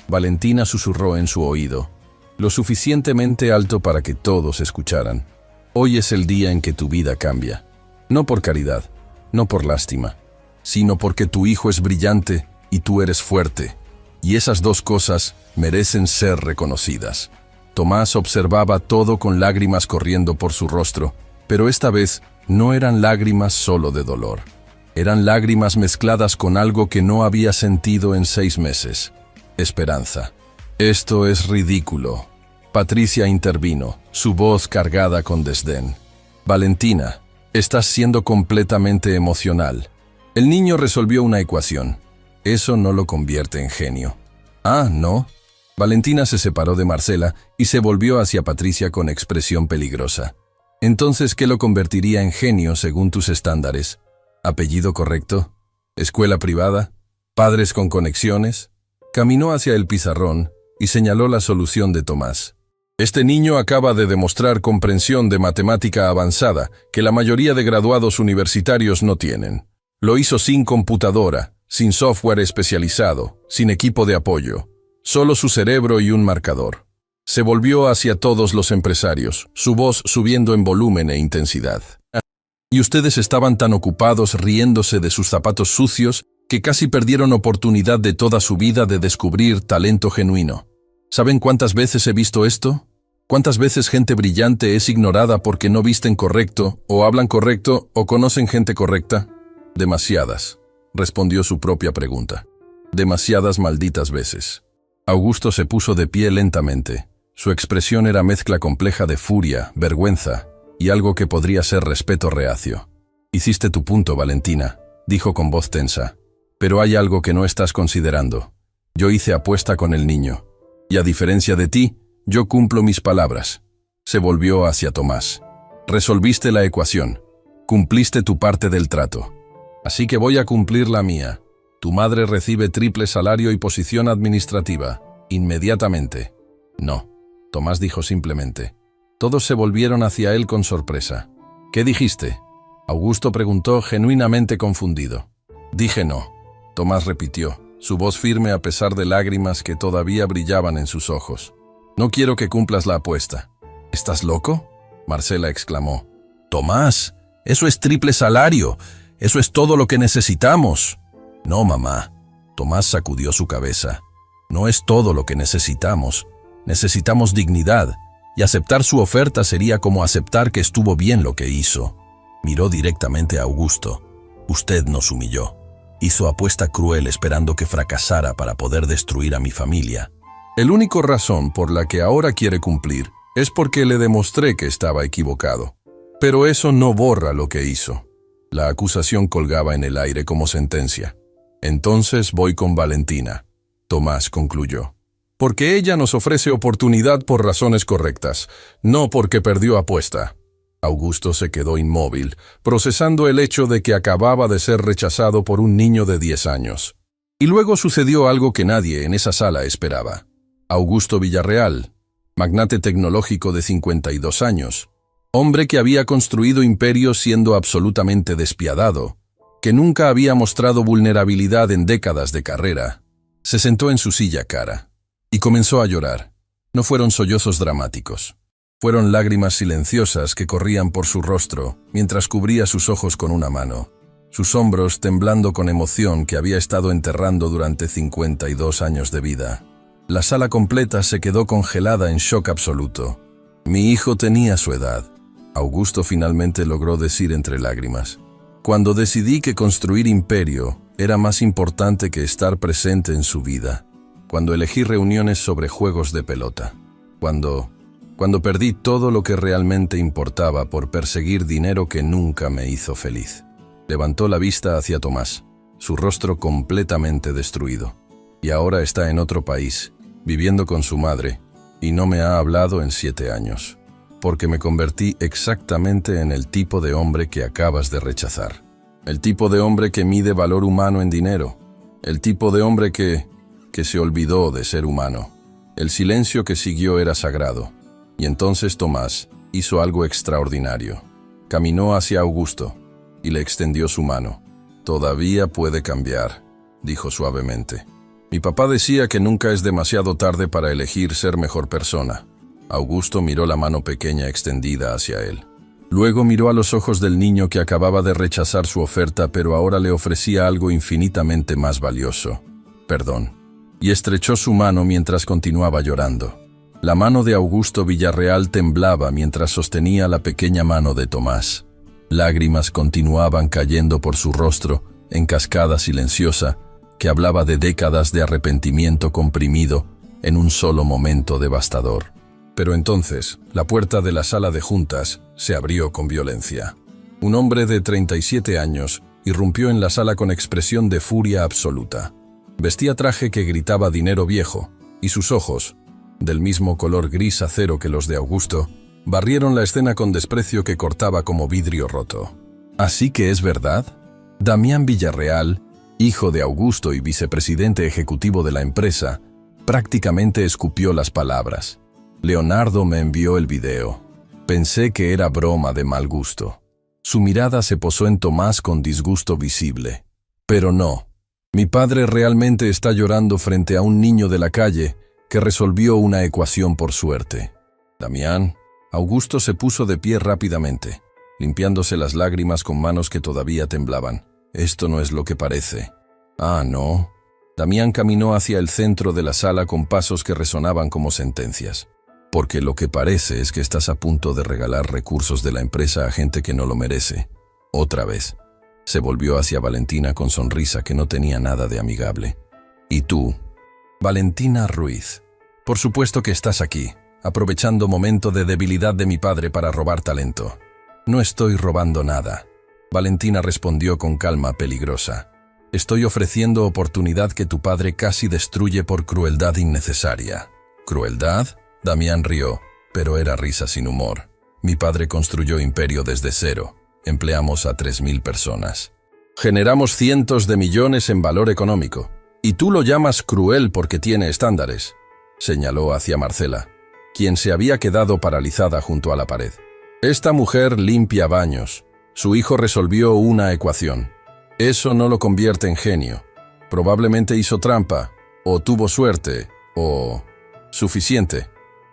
Valentina susurró en su oído, lo suficientemente alto para que todos escucharan. Hoy es el día en que tu vida cambia. No por caridad, no por lástima, sino porque tu hijo es brillante y tú eres fuerte. Y esas dos cosas merecen ser reconocidas. Tomás observaba todo con lágrimas corriendo por su rostro, pero esta vez no eran lágrimas solo de dolor. Eran lágrimas mezcladas con algo que no había sentido en 6 meses. Esperanza. Esto es ridículo. Patricia intervino, su voz cargada con desdén. Valentina, estás siendo completamente emocional. El niño resolvió una ecuación. Eso no lo convierte en genio. Ah, ¿no? Valentina se separó de Marcela y se volvió hacia Patricia con expresión peligrosa. Entonces, ¿qué lo convertiría en genio según tus estándares? ¿Apellido correcto? ¿Escuela privada? ¿Padres con conexiones? Caminó hacia el pizarrón y señaló la solución de Tomás. Este niño acaba de demostrar comprensión de matemática avanzada que la mayoría de graduados universitarios no tienen. Lo hizo sin computadora, sin software especializado, sin equipo de apoyo. Solo su cerebro y un marcador. Se volvió hacia todos los empresarios, su voz subiendo en volumen e intensidad. Y ustedes estaban tan ocupados riéndose de sus zapatos sucios que casi perdieron oportunidad de toda su vida de descubrir talento genuino. ¿Saben cuántas veces he visto esto? ¿Cuántas veces gente brillante es ignorada porque no visten correcto, o hablan correcto, o conocen gente correcta? Demasiadas, respondió su propia pregunta. Demasiadas malditas veces. Augusto se puso de pie lentamente. Su expresión era mezcla compleja de furia, vergüenza y algo que podría ser respeto reacio. «Hiciste tu punto, Valentina», dijo con voz tensa. «Pero hay algo que no estás considerando. Yo hice apuesta con el niño. Y a diferencia de ti, yo cumplo mis palabras». Se volvió hacia Tomás. «Resolviste la ecuación. Cumpliste tu parte del trato. Así que voy a cumplir la mía. Tu madre recibe triple salario y posición administrativa. Inmediatamente». «No», Tomás dijo simplemente. Todos se volvieron hacia él con sorpresa. «¿Qué dijiste?», Augusto preguntó genuinamente confundido. «Dije no», Tomás repitió, su voz firme a pesar de lágrimas que todavía brillaban en sus ojos. «No quiero que cumplas la apuesta». «¿Estás loco?», Marcela exclamó. «Tomás, eso es triple salario. Eso es todo lo que necesitamos». «No, mamá», Tomás sacudió su cabeza. «No es todo lo que necesitamos. Necesitamos dignidad, y aceptar su oferta sería como aceptar que estuvo bien lo que hizo». Miró directamente a Augusto. «Usted nos humilló. Hizo apuesta cruel esperando que fracasara para poder destruir a mi familia. El único razón por la que ahora quiere cumplir es porque le demostré que estaba equivocado. Pero eso no borra lo que hizo». La acusación colgaba en el aire como sentencia. «Entonces voy con Valentina», Tomás concluyó. «Porque ella nos ofrece oportunidad por razones correctas, no porque perdió apuesta». Augusto se quedó inmóvil, procesando el hecho de que acababa de ser rechazado por un niño de 10 años. Y luego sucedió algo que nadie en esa sala esperaba. Augusto Villarreal, magnate tecnológico de 52 años, hombre que había construido imperios siendo absolutamente despiadado, que nunca había mostrado vulnerabilidad en décadas de carrera, se sentó en su silla cara y comenzó a llorar. No fueron sollozos dramáticos. Fueron lágrimas silenciosas que corrían por su rostro mientras cubría sus ojos con una mano, sus hombros temblando con emoción que había estado enterrando durante 52 años de vida. La sala completa se quedó congelada en shock absoluto. «Mi hijo tenía su edad», Augusto finalmente logró decir entre lágrimas. «Cuando decidí que construir imperio era más importante que estar presente en su vida. Cuando elegí reuniones sobre juegos de pelota. Cuando perdí todo lo que realmente importaba por perseguir dinero que nunca me hizo feliz». Levantó la vista hacia Tomás, su rostro completamente destruido. «Y ahora está en otro país, viviendo con su madre, y no me ha hablado en 7 años. Porque me convertí exactamente en el tipo de hombre que acabas de rechazar. El tipo de hombre que mide valor humano en dinero. El tipo de hombre que se olvidó de ser humano». El silencio que siguió era sagrado. Y entonces Tomás hizo algo extraordinario. Caminó hacia Augusto y le extendió su mano. «Todavía puede cambiar», dijo suavemente. «Mi papá decía que nunca es demasiado tarde para elegir ser mejor persona». Augusto miró la mano pequeña extendida hacia él. Luego miró a los ojos del niño que acababa de rechazar su oferta, pero ahora le ofrecía algo infinitamente más valioso: perdón. Y estrechó su mano mientras continuaba llorando. La mano de Augusto Villarreal temblaba mientras sostenía la pequeña mano de Tomás. Lágrimas continuaban cayendo por su rostro en cascada silenciosa que hablaba de décadas de arrepentimiento comprimido en un solo momento devastador. Pero entonces, la puerta de la sala de juntas se abrió con violencia. Un hombre de 37 años irrumpió en la sala con expresión de furia absoluta. Vestía traje que gritaba dinero viejo, y sus ojos, del mismo color gris acero que los de Augusto, barrieron la escena con desprecio que cortaba como vidrio roto. «¿Así que es verdad? Damián Villarreal, hijo de Augusto y vicepresidente ejecutivo de la empresa, prácticamente escupió las palabras. Leonardo me envió el video. Pensé que era broma de mal gusto». Su mirada se posó en Tomás con disgusto visible. «Pero no. Mi padre realmente está llorando frente a un niño de la calle que resolvió una ecuación por suerte». «Damián». Augusto se puso de pie rápidamente, limpiándose las lágrimas con manos que todavía temblaban. «Esto no es lo que parece». «Ah, ¿no?». Damián caminó hacia el centro de la sala con pasos que resonaban como sentencias. «Porque lo que parece es que estás a punto de regalar recursos de la empresa a gente que no lo merece. Otra vez». Se volvió hacia Valentina con sonrisa que no tenía nada de amigable. ¿Y tú? Valentina Ruiz. Por supuesto que estás aquí, aprovechando momento de debilidad de mi padre para robar talento. No estoy robando nada. Valentina respondió con calma peligrosa. Estoy ofreciendo oportunidad que tu padre casi destruye por crueldad innecesaria. ¿Crueldad? Damián rió, pero era risa sin humor. Mi padre construyó imperio desde cero. Empleamos a 3.000 personas. Generamos cientos de millones en valor económico. Y tú lo llamas cruel porque tiene estándares, señaló hacia Marcela, quien se había quedado paralizada junto a la pared. Esta mujer limpia baños. Su hijo resolvió una ecuación. Eso no lo convierte en genio. Probablemente hizo trampa, o tuvo suerte, o... Suficiente.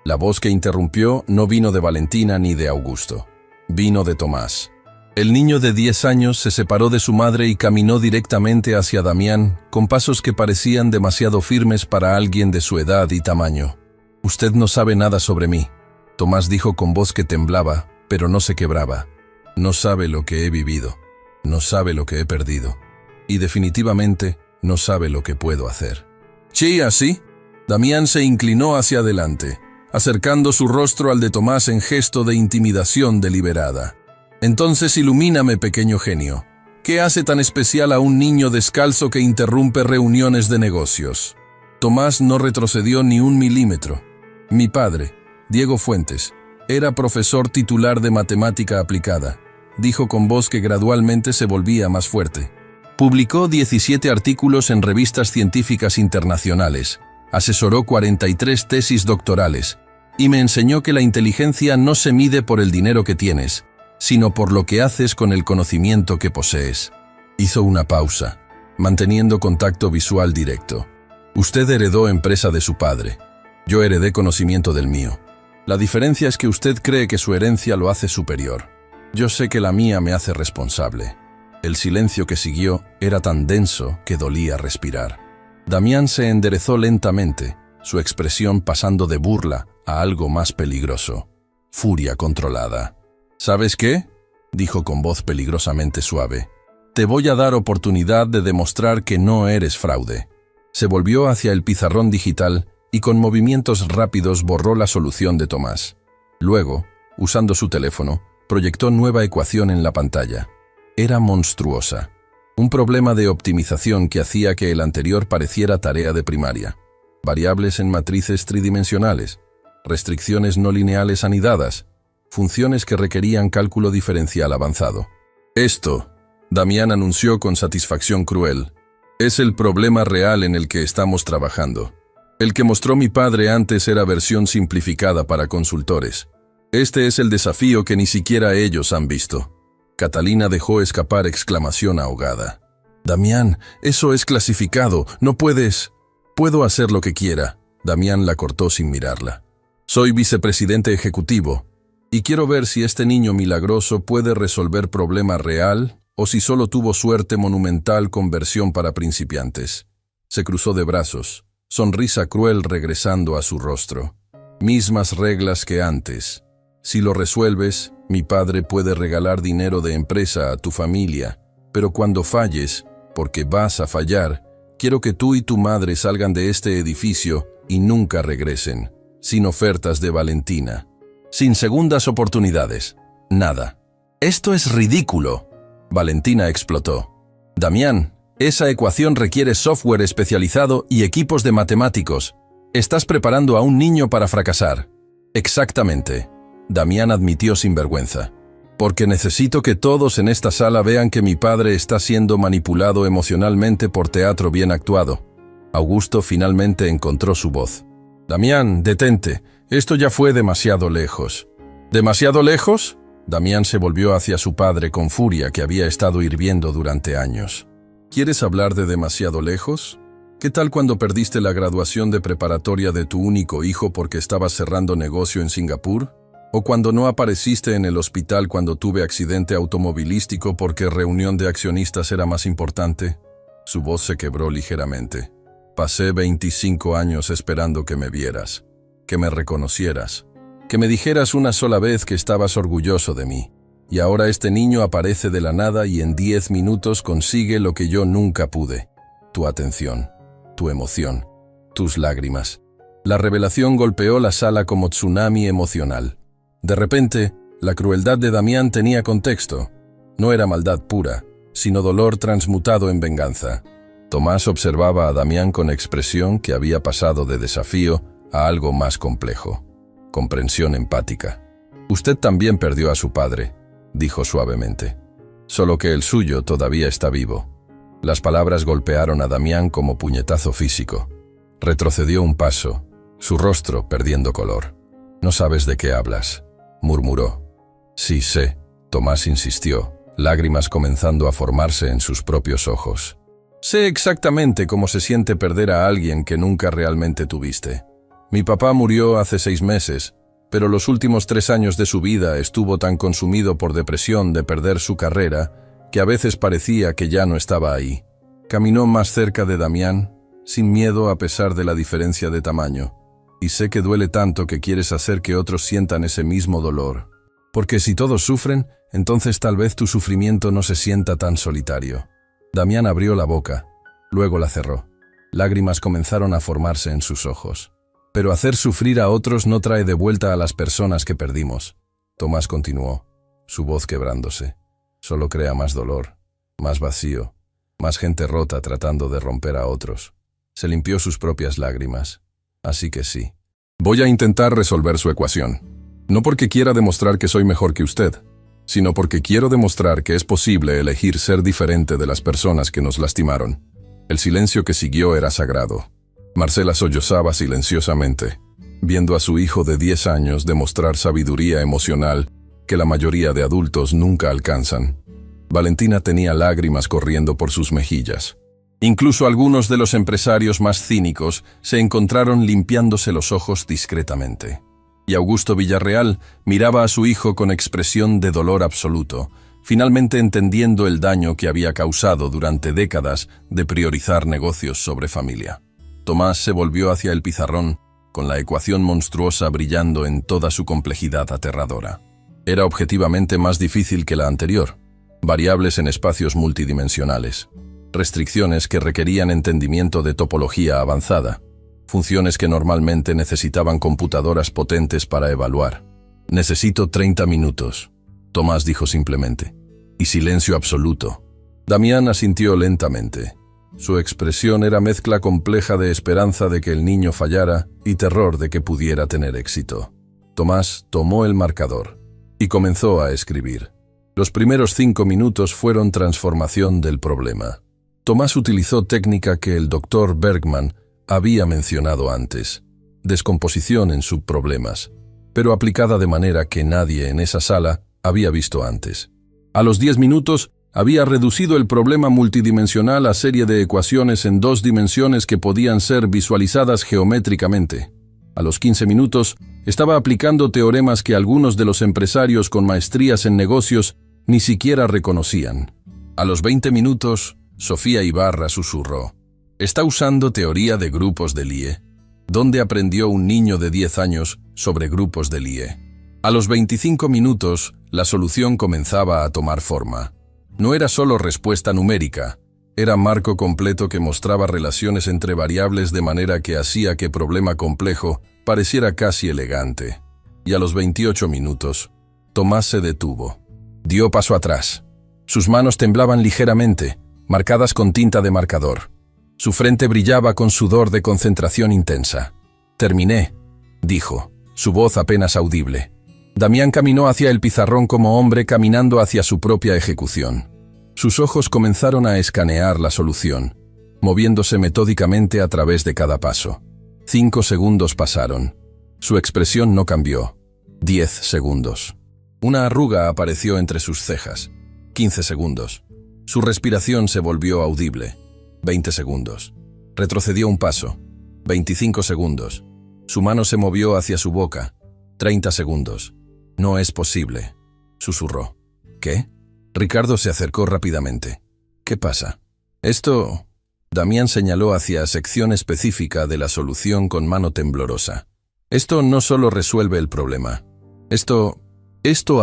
La voz que interrumpió no vino de Valentina ni de Augusto. Vino de Tomás. El niño de 10 años se separó de su madre y caminó directamente hacia Damián, con pasos que parecían demasiado firmes para alguien de su edad y tamaño. «Usted no sabe nada sobre mí», Tomás dijo con voz que temblaba, pero no se quebraba. «No sabe lo que he vivido, no sabe lo que he perdido, y definitivamente no sabe lo que puedo hacer». «Sí, así». Damián se inclinó hacia adelante, acercando su rostro al de Tomás en gesto de intimidación deliberada. «Entonces ilumíname, pequeño genio. ¿Qué hace tan especial a un niño descalzo que interrumpe reuniones de negocios?» Tomás no retrocedió ni un milímetro. «Mi padre, Diego Fuentes, era profesor titular de matemática aplicada», dijo con voz que gradualmente se volvía más fuerte. «Publicó 17 artículos en revistas científicas internacionales, asesoró 43 tesis doctorales, y me enseñó que la inteligencia no se mide por el dinero que tienes, sino por lo que haces con el conocimiento que posees». Hizo una pausa, manteniendo contacto visual directo. «Usted heredó empresa de su padre. Yo heredé conocimiento del mío. La diferencia es que usted cree que su herencia lo hace superior. Yo sé que la mía me hace responsable». El silencio que siguió era tan denso que dolía respirar. Damián se enderezó lentamente, su expresión pasando de burla a algo más peligroso. Furia controlada. «¿Sabes qué?», dijo con voz peligrosamente suave. «Te voy a dar oportunidad de demostrar que no eres fraude». Se volvió hacia el pizarrón digital y con movimientos rápidos borró la solución de Tomás. Luego, usando su teléfono, proyectó nueva ecuación en la pantalla. Era monstruosa. Un problema de optimización que hacía que el anterior pareciera tarea de primaria. Variables en matrices tridimensionales, restricciones no lineales anidadas, funciones que requerían cálculo diferencial avanzado. «Esto», Damián anunció con satisfacción cruel, «es el problema real en el que estamos trabajando. El que mostró mi padre antes era versión simplificada para consultores. Este es el desafío que ni siquiera ellos han visto». Catalina dejó escapar exclamación ahogada. «Damián, eso es clasificado, no puedes...» «Puedo hacer lo que quiera», Damián la cortó sin mirarla. «Soy vicepresidente ejecutivo, y quiero ver si este niño milagroso puede resolver problema real o si solo tuvo suerte monumental con versión para principiantes». Se cruzó de brazos, sonrisa cruel regresando a su rostro. «Mismas reglas que antes. Si lo resuelves, mi padre puede regalar dinero de empresa a tu familia, pero cuando falles, porque vas a fallar, quiero que tú y tu madre salgan de este edificio y nunca regresen, sin ofertas de Valentina, sin segundas oportunidades, nada». «Esto es ridículo», Valentina explotó. «Damián, esa ecuación requiere software especializado y equipos de matemáticos. Estás preparando a un niño para fracasar». «Exactamente», Damián admitió sin vergüenza. «Porque necesito que todos en esta sala vean que mi padre está siendo manipulado emocionalmente por teatro bien actuado». Augusto finalmente encontró su voz. «Damián, detente. Esto ya fue demasiado lejos». «¿Demasiado lejos?». Damián se volvió hacia su padre con furia que había estado hirviendo durante años. «¿Quieres hablar de demasiado lejos? ¿Qué tal cuando perdiste la graduación de preparatoria de tu único hijo porque estabas cerrando negocio en Singapur? ¿O cuando no apareciste en el hospital cuando tuve accidente automovilístico porque reunión de accionistas era más importante?» Su voz se quebró ligeramente. «Pasé 25 años esperando que me vieras, que me reconocieras, que me dijeras una sola vez que estabas orgulloso de mí. Y ahora este niño aparece de la nada y en 10 minutos consigue lo que yo nunca pude, tu atención. tu emoción, tus lágrimas. La revelación golpeó la sala como tsunami emocional. De repente, la crueldad de Damián tenía contexto. No era maldad pura, sino dolor transmutado en venganza. Tomás observaba a Damián con expresión que había pasado de desafío a algo más complejo. Comprensión empática. «Usted también perdió a su padre», dijo suavemente. «Solo que el suyo todavía está vivo». Las palabras golpearon a Damián como puñetazo físico. Retrocedió un paso, su rostro perdiendo color. «No sabes de qué hablas», murmuró. «Sí sé», Tomás insistió, lágrimas comenzando a formarse en sus propios ojos. «Sé exactamente cómo se siente perder a alguien que nunca realmente tuviste. Mi papá murió hace 6 meses, pero los últimos 3 años de su vida estuvo tan consumido por depresión de perder su carrera que a veces parecía que ya no estaba ahí. Caminó más cerca de Damián, sin miedo a pesar de la diferencia de tamaño. Y sé que duele tanto que quieres hacer que otros sientan ese mismo dolor. Porque si todos sufren, entonces tal vez tu sufrimiento no se sienta tan solitario». Damián abrió la boca, luego la cerró. Lágrimas comenzaron a formarse en sus ojos. «Pero hacer sufrir a otros no trae de vuelta a las personas que perdimos», Tomás continuó, su voz quebrándose. «Solo crea más dolor, más vacío, más gente rota tratando de romper a otros». Se limpió sus propias lágrimas. «Así que sí. Voy a intentar resolver su ecuación. No porque quiera demostrar que soy mejor que usted, sino porque quiero demostrar que es posible elegir ser diferente de las personas que nos lastimaron». El silencio que siguió era sagrado. Marcela sollozaba silenciosamente, viendo a su hijo de 10 años demostrar sabiduría emocional que la mayoría de adultos nunca alcanzan. Valentina tenía lágrimas corriendo por sus mejillas. Incluso algunos de los empresarios más cínicos se encontraron limpiándose los ojos discretamente. Y Augusto Villarreal miraba a su hijo con expresión de dolor absoluto, finalmente entendiendo el daño que había causado durante décadas de priorizar negocios sobre familia. Tomás se volvió hacia el pizarrón, con la ecuación monstruosa brillando en toda su complejidad aterradora. Era objetivamente más difícil que la anterior. Variables en espacios multidimensionales. Restricciones que requerían entendimiento de topología avanzada. Funciones que normalmente necesitaban computadoras potentes para evaluar. «Necesito 30 minutos», Tomás dijo simplemente. «Y silencio absoluto». Damián asintió lentamente. Su expresión era mezcla compleja de esperanza de que el niño fallara y terror de que pudiera tener éxito. Tomás tomó el marcador y comenzó a escribir. Los primeros 5 minutos fueron transformación del problema. Tomás utilizó técnica que el Dr. Bergman había mencionado antes, descomposición en subproblemas, pero aplicada de manera que nadie en esa sala había visto antes. A los 10 minutos, había reducido el problema multidimensional a serie de ecuaciones en 2 dimensiones que podían ser visualizadas geométricamente. A los 15 minutos, estaba aplicando teoremas que algunos de los empresarios con maestrías en negocios ni siquiera reconocían. A los 20 minutos, Sofía Ibarra susurró: «¿Está usando teoría de grupos de Lie? ¿Dónde aprendió un niño de 10 años sobre grupos de Lie?». A los 25 minutos, la solución comenzaba a tomar forma. No era solo respuesta numérica, era marco completo que mostraba relaciones entre variables de manera que hacía que problema complejo pareciera casi elegante. Y a los 28 minutos, Tomás se detuvo. Dio paso atrás. Sus manos temblaban ligeramente, marcadas con tinta de marcador. Su frente brillaba con sudor de concentración intensa. «Terminé», dijo, su voz apenas audible. Damián caminó hacia el pizarrón como hombre caminando hacia su propia ejecución. Sus ojos comenzaron a escanear la solución, moviéndose metódicamente a través de cada paso. 5 segundos pasaron. Su expresión no cambió. 10 segundos. Una arruga apareció entre sus cejas. 15 segundos. Su respiración se volvió audible. 20 segundos. Retrocedió un paso. 25 segundos. Su mano se movió hacia su boca. 30 segundos. «No es posible», susurró. «¿Qué?». Ricardo se acercó rápidamente. «¿Qué pasa?». «Esto…». Damián señaló hacia sección específica de la solución con mano temblorosa. «Esto no solo resuelve el problema. Esto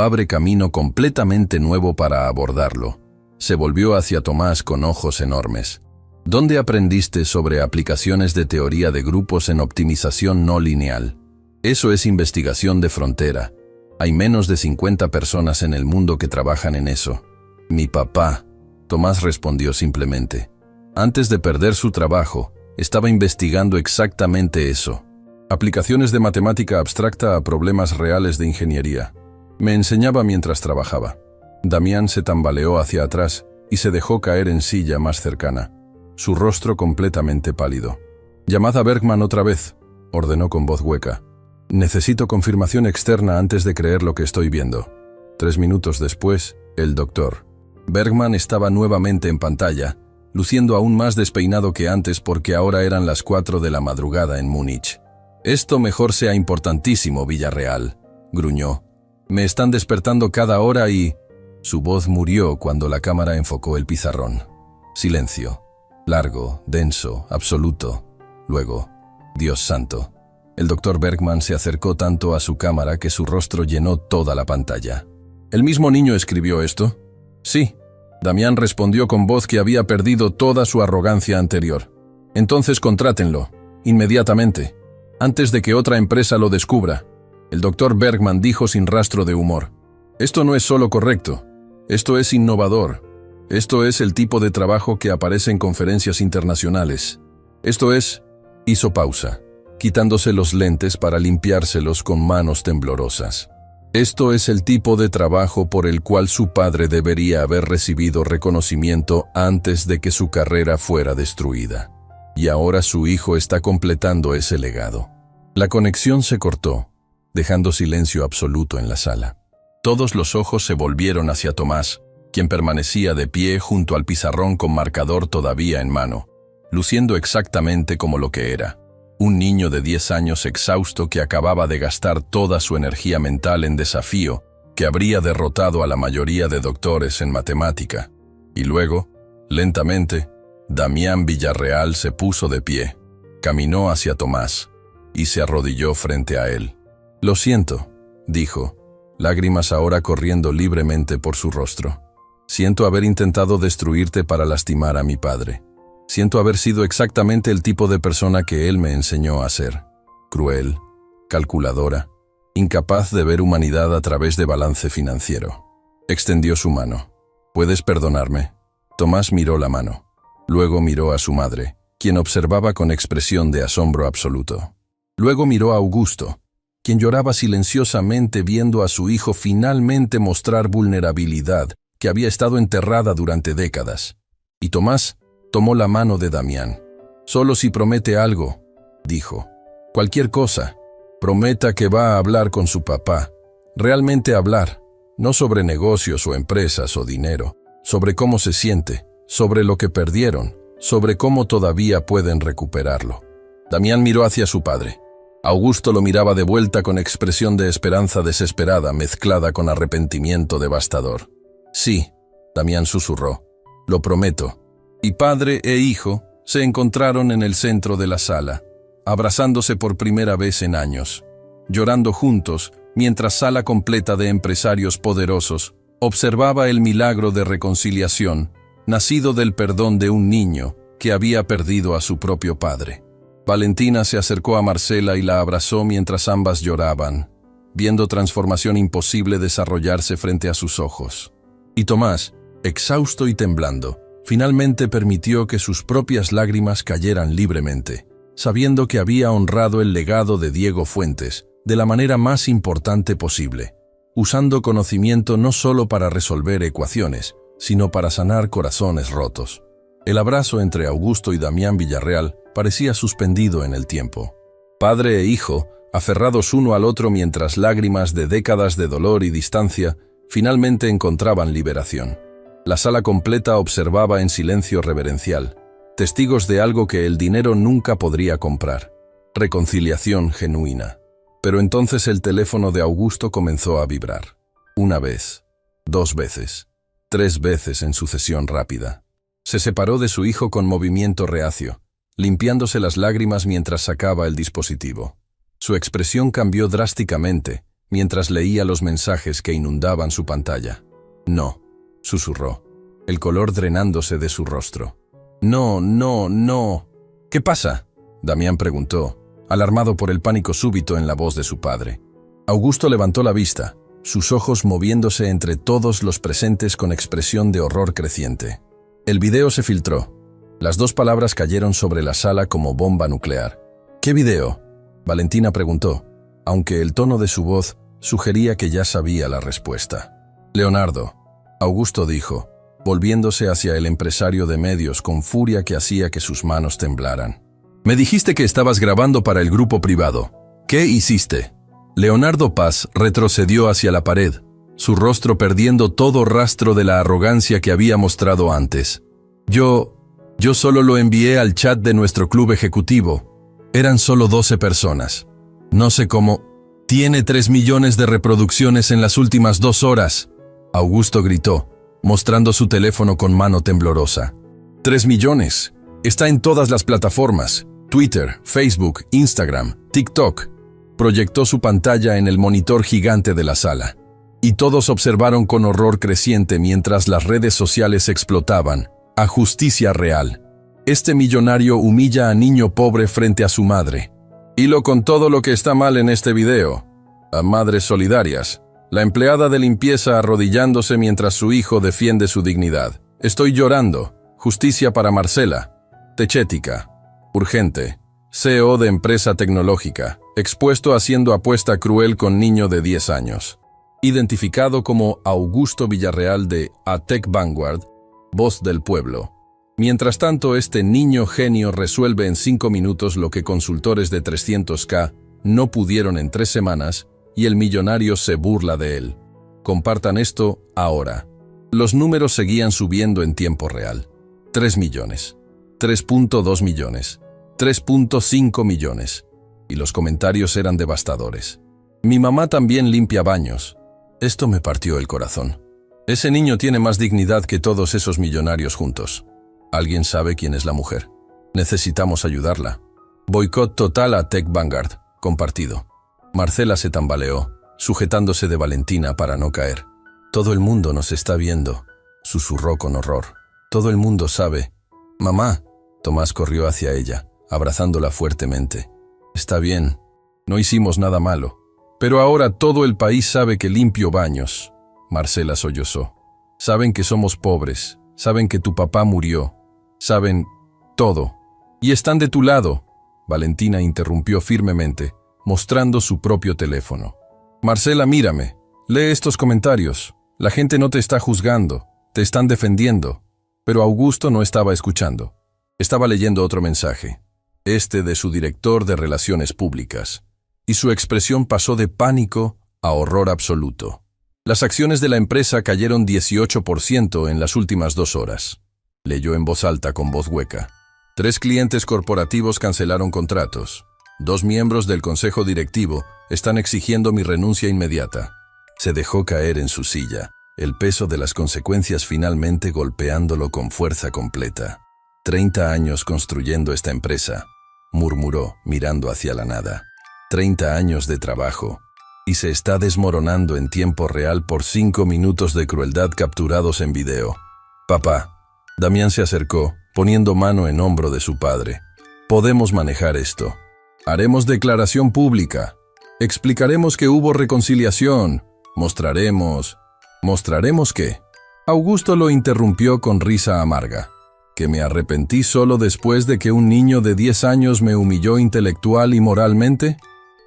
abre camino completamente nuevo para abordarlo». Se volvió hacia Tomás con ojos enormes. ¿Dónde aprendiste sobre aplicaciones de teoría de grupos en optimización no lineal? Eso es investigación de frontera. Hay menos de 50 personas en el mundo que trabajan en eso. Mi papá, Tomás respondió simplemente. Antes de perder su trabajo, estaba investigando exactamente eso. Aplicaciones de matemática abstracta a problemas reales de ingeniería. Me enseñaba mientras trabajaba. Damián se tambaleó hacia atrás y se dejó caer en silla más cercana, su rostro completamente pálido. «Llamad a Bergman otra vez», ordenó con voz hueca. «Necesito confirmación externa antes de creer lo que estoy viendo». 3 minutos después, el doctor. Bergman estaba nuevamente en pantalla, luciendo aún más despeinado que antes porque ahora eran las 4 de la madrugada en Múnich. «Esto mejor sea importantísimo, Villarreal», gruñó. «Me están despertando cada hora y...» Su voz murió cuando la cámara enfocó el pizarrón. Silencio. Largo, denso, absoluto. Luego, «Dios santo». El doctor Bergman se acercó tanto a su cámara que su rostro llenó toda la pantalla. «¿El mismo niño escribió esto?» «Sí». Damián respondió con voz que había perdido toda su arrogancia anterior. «Entonces contrátenlo, inmediatamente, antes de que otra empresa lo descubra». El doctor Bergman dijo sin rastro de humor. «Esto no es solo correcto, esto es innovador. Esto es el tipo de trabajo que aparece en conferencias internacionales. Esto es...» Hizo pausa, quitándose los lentes para limpiárselos con manos temblorosas. «Esto es el tipo de trabajo por el cual su padre debería haber recibido reconocimiento antes de que su carrera fuera destruida. Y ahora su hijo está completando ese legado». La conexión se cortó, dejando silencio absoluto en la sala. Todos los ojos se volvieron hacia Tomás, quien permanecía de pie junto al pizarrón con marcador todavía en mano, luciendo exactamente como lo que era. Un niño de 10 años exhausto que acababa de gastar toda su energía mental en desafío que habría derrotado a la mayoría de doctores en matemática. Y luego, lentamente, Damián Villarreal se puso de pie, caminó hacia Tomás y se arrodilló frente a él. «Lo siento», dijo, lágrimas ahora corriendo libremente por su rostro. «Siento haber intentado destruirte para lastimar a mi padre. Siento haber sido exactamente el tipo de persona que él me enseñó a ser. Cruel, calculadora, incapaz de ver humanidad a través de balance financiero». Extendió su mano. «¿Puedes perdonarme?» Tomás miró la mano. Luego miró a su madre, quien observaba con expresión de asombro absoluto. Luego miró a Augusto, quien lloraba silenciosamente viendo a su hijo finalmente mostrar vulnerabilidad que había estado enterrada durante décadas. Y Tomás tomó la mano de Damián. «Solo si promete algo», dijo. «Cualquier cosa. Prometa que va a hablar con su papá. Realmente hablar. No sobre negocios o empresas o dinero. Sobre cómo se siente. Sobre lo que perdieron. Sobre cómo todavía pueden recuperarlo». Damián miró hacia su padre. Augusto lo miraba de vuelta con expresión de esperanza desesperada mezclada con arrepentimiento devastador. «Sí», Damián susurró. «Lo prometo». Y padre e hijo se encontraron en el centro de la sala, abrazándose por primera vez en años, llorando juntos, mientras sala completa de empresarios poderosos observaba el milagro de reconciliación, nacido del perdón de un niño que había perdido a su propio padre. Valentina se acercó a Marcela y la abrazó mientras ambas lloraban, viendo transformación imposible desarrollarse frente a sus ojos. Y Tomás, exhausto y temblando, finalmente permitió que sus propias lágrimas cayeran libremente, sabiendo que había honrado el legado de Diego Fuentes de la manera más importante posible, usando conocimiento no solo para resolver ecuaciones, sino para sanar corazones rotos. El abrazo entre Augusto y Damián Villarreal parecía suspendido en el tiempo. Padre e hijo, aferrados uno al otro mientras lágrimas de décadas de dolor y distancia finalmente encontraban liberación. La sala completa observaba en silencio reverencial, testigos de algo que el dinero nunca podría comprar. Reconciliación genuina. Pero entonces el teléfono de Augusto comenzó a vibrar. 1 vez, 2 veces, 3 veces en sucesión rápida. Se separó de su hijo con movimiento reacio, limpiándose las lágrimas mientras sacaba el dispositivo. Su expresión cambió drásticamente mientras leía los mensajes que inundaban su pantalla. «No», susurró, el color drenándose de su rostro. No, no, no. ¿Qué pasa? Damián preguntó, alarmado por el pánico súbito en la voz de su padre. Augusto levantó la vista, sus ojos moviéndose entre todos los presentes con expresión de horror creciente. El video se filtró. Las dos palabras cayeron sobre la sala como bomba nuclear. ¿Qué video? Valentina preguntó, aunque el tono de su voz sugería que ya sabía la respuesta. Leonardo, Augusto dijo, volviéndose hacia el empresario de medios con furia que hacía que sus manos temblaran. Me dijiste que estabas grabando para el grupo privado. ¿Qué hiciste? Leonardo Paz retrocedió hacia la pared, su rostro perdiendo todo rastro de la arrogancia que había mostrado antes. Yo solo lo envié al chat de nuestro club ejecutivo. Eran solo 12 personas. No sé cómo. Tiene 3 millones de reproducciones en las últimas 2 horas. Augusto gritó, mostrando su teléfono con mano temblorosa. 3 millones. Está en todas las plataformas. Twitter, Facebook, Instagram, TikTok. Proyectó su pantalla en el monitor gigante de la sala. Y todos observaron con horror creciente mientras las redes sociales explotaban. A justicia real. Este millonario humilla a niño pobre frente a su madre. Hilo con todo lo que está mal en este video. A madres solidarias. La empleada de limpieza arrodillándose mientras su hijo defiende su dignidad. Estoy llorando. Justicia para Marcela. Techética. Urgente. CEO de empresa tecnológica. Expuesto haciendo apuesta cruel con niño de 10 años. Identificado como Augusto Villarreal de ATEC Vanguard, voz del pueblo. Mientras tanto, este niño genio resuelve en 5 minutos lo que consultores de 300K no pudieron en 3 semanas, y el millonario se burla de él. Compartan esto ahora. Los números seguían subiendo en tiempo real. 3 millones. 3.2 millones. 3.5 millones. Y los comentarios eran devastadores. Mi mamá también limpia baños. Esto me partió el corazón. Ese niño tiene más dignidad que todos esos millonarios juntos. ¿Alguien sabe quién es la mujer? Necesitamos ayudarla. Boicot total a Tech Vanguard. Compartido. Marcela se tambaleó, sujetándose de Valentina para no caer. Todo el mundo nos está viendo, susurró con horror. Todo el mundo sabe. Mamá. Tomás corrió hacia ella, abrazándola fuertemente. Está bien. No hicimos nada malo. Pero ahora todo el país sabe que limpio baños. Marcela sollozó. Saben que somos pobres. Saben que tu papá murió. Saben todo. Y están de tu lado. Valentina interrumpió firmemente, mostrando su propio teléfono. Marcela, mírame. Lee estos comentarios. La gente no te está juzgando. Te están defendiendo. Pero Augusto no estaba escuchando. Estaba leyendo otro mensaje. Este de su director de Relaciones Públicas. Y su expresión pasó de pánico a horror absoluto. Las acciones de la empresa cayeron 18% en las últimas 2 horas. Leyó en voz alta con voz hueca. 3 clientes corporativos cancelaron contratos. 2 miembros del consejo directivo están exigiendo mi renuncia inmediata. Se dejó caer en su silla, el peso de las consecuencias finalmente golpeándolo con fuerza completa. 30 años construyendo esta empresa, murmuró mirando hacia la nada. 30 años de trabajo, y se está desmoronando en tiempo real por 5 minutos de crueldad capturados en video. Papá. Damián se acercó, poniendo mano en hombro de su padre. Podemos manejar esto. Haremos declaración pública. Explicaremos que hubo reconciliación. Mostraremos qué. Augusto lo interrumpió con risa amarga. Que me arrepentí solo después de que un niño de 10 años me humilló intelectual y moralmente.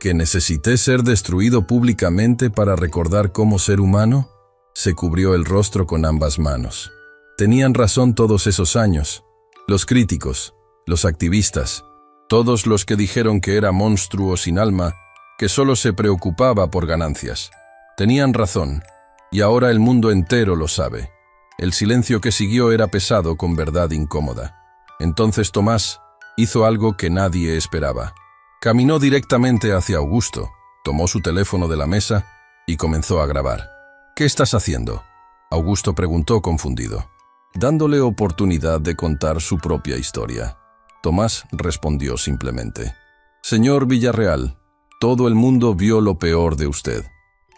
¿Que necesité ser destruido públicamente para recordar cómo ser humano? Se cubrió el rostro con ambas manos. Tenían razón todos esos años. Los críticos, los activistas, todos los que dijeron que era monstruo sin alma, que solo se preocupaba por ganancias. Tenían razón, y ahora el mundo entero lo sabe. El silencio que siguió era pesado con verdad incómoda. Entonces Tomás hizo algo que nadie esperaba. Caminó directamente hacia Augusto, tomó su teléfono de la mesa y comenzó a grabar. ¿Qué estás haciendo? Augusto preguntó confundido, dándole oportunidad de contar su propia historia. Tomás respondió simplemente. Señor Villarreal, todo el mundo vio lo peor de usted.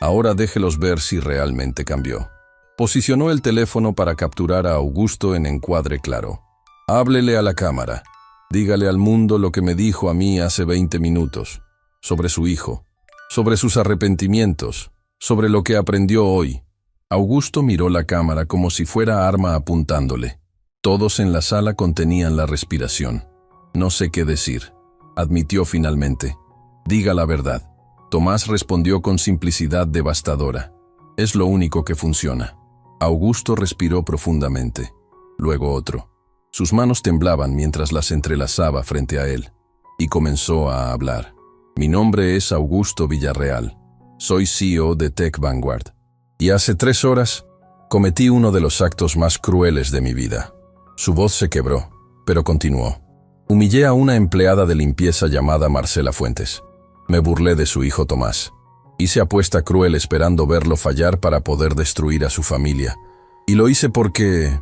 Ahora déjelos ver si realmente cambió. Posicionó el teléfono para capturar a Augusto en encuadre claro. Háblele a la cámara. Dígale al mundo lo que me dijo a mí hace 20 minutos, sobre su hijo, sobre sus arrepentimientos, sobre lo que aprendió hoy. Augusto miró la cámara como si fuera arma apuntándole. Todos en la sala contenían la respiración. No sé qué decir, admitió finalmente. Diga la verdad. Tomás respondió con simplicidad devastadora. Es lo único que funciona. Augusto respiró profundamente. Luego otro. Sus manos temblaban mientras las entrelazaba frente a él. Y comenzó a hablar. Mi nombre es Augusto Villarreal. Soy CEO de Tech Vanguard. Y hace 3 horas cometí uno de los actos más crueles de mi vida. Su voz se quebró, pero continuó. Humillé a una empleada de limpieza llamada Marcela Fuentes. Me burlé de su hijo Tomás. Hice apuesta cruel esperando verlo fallar para poder destruir a su familia. Y lo hice porque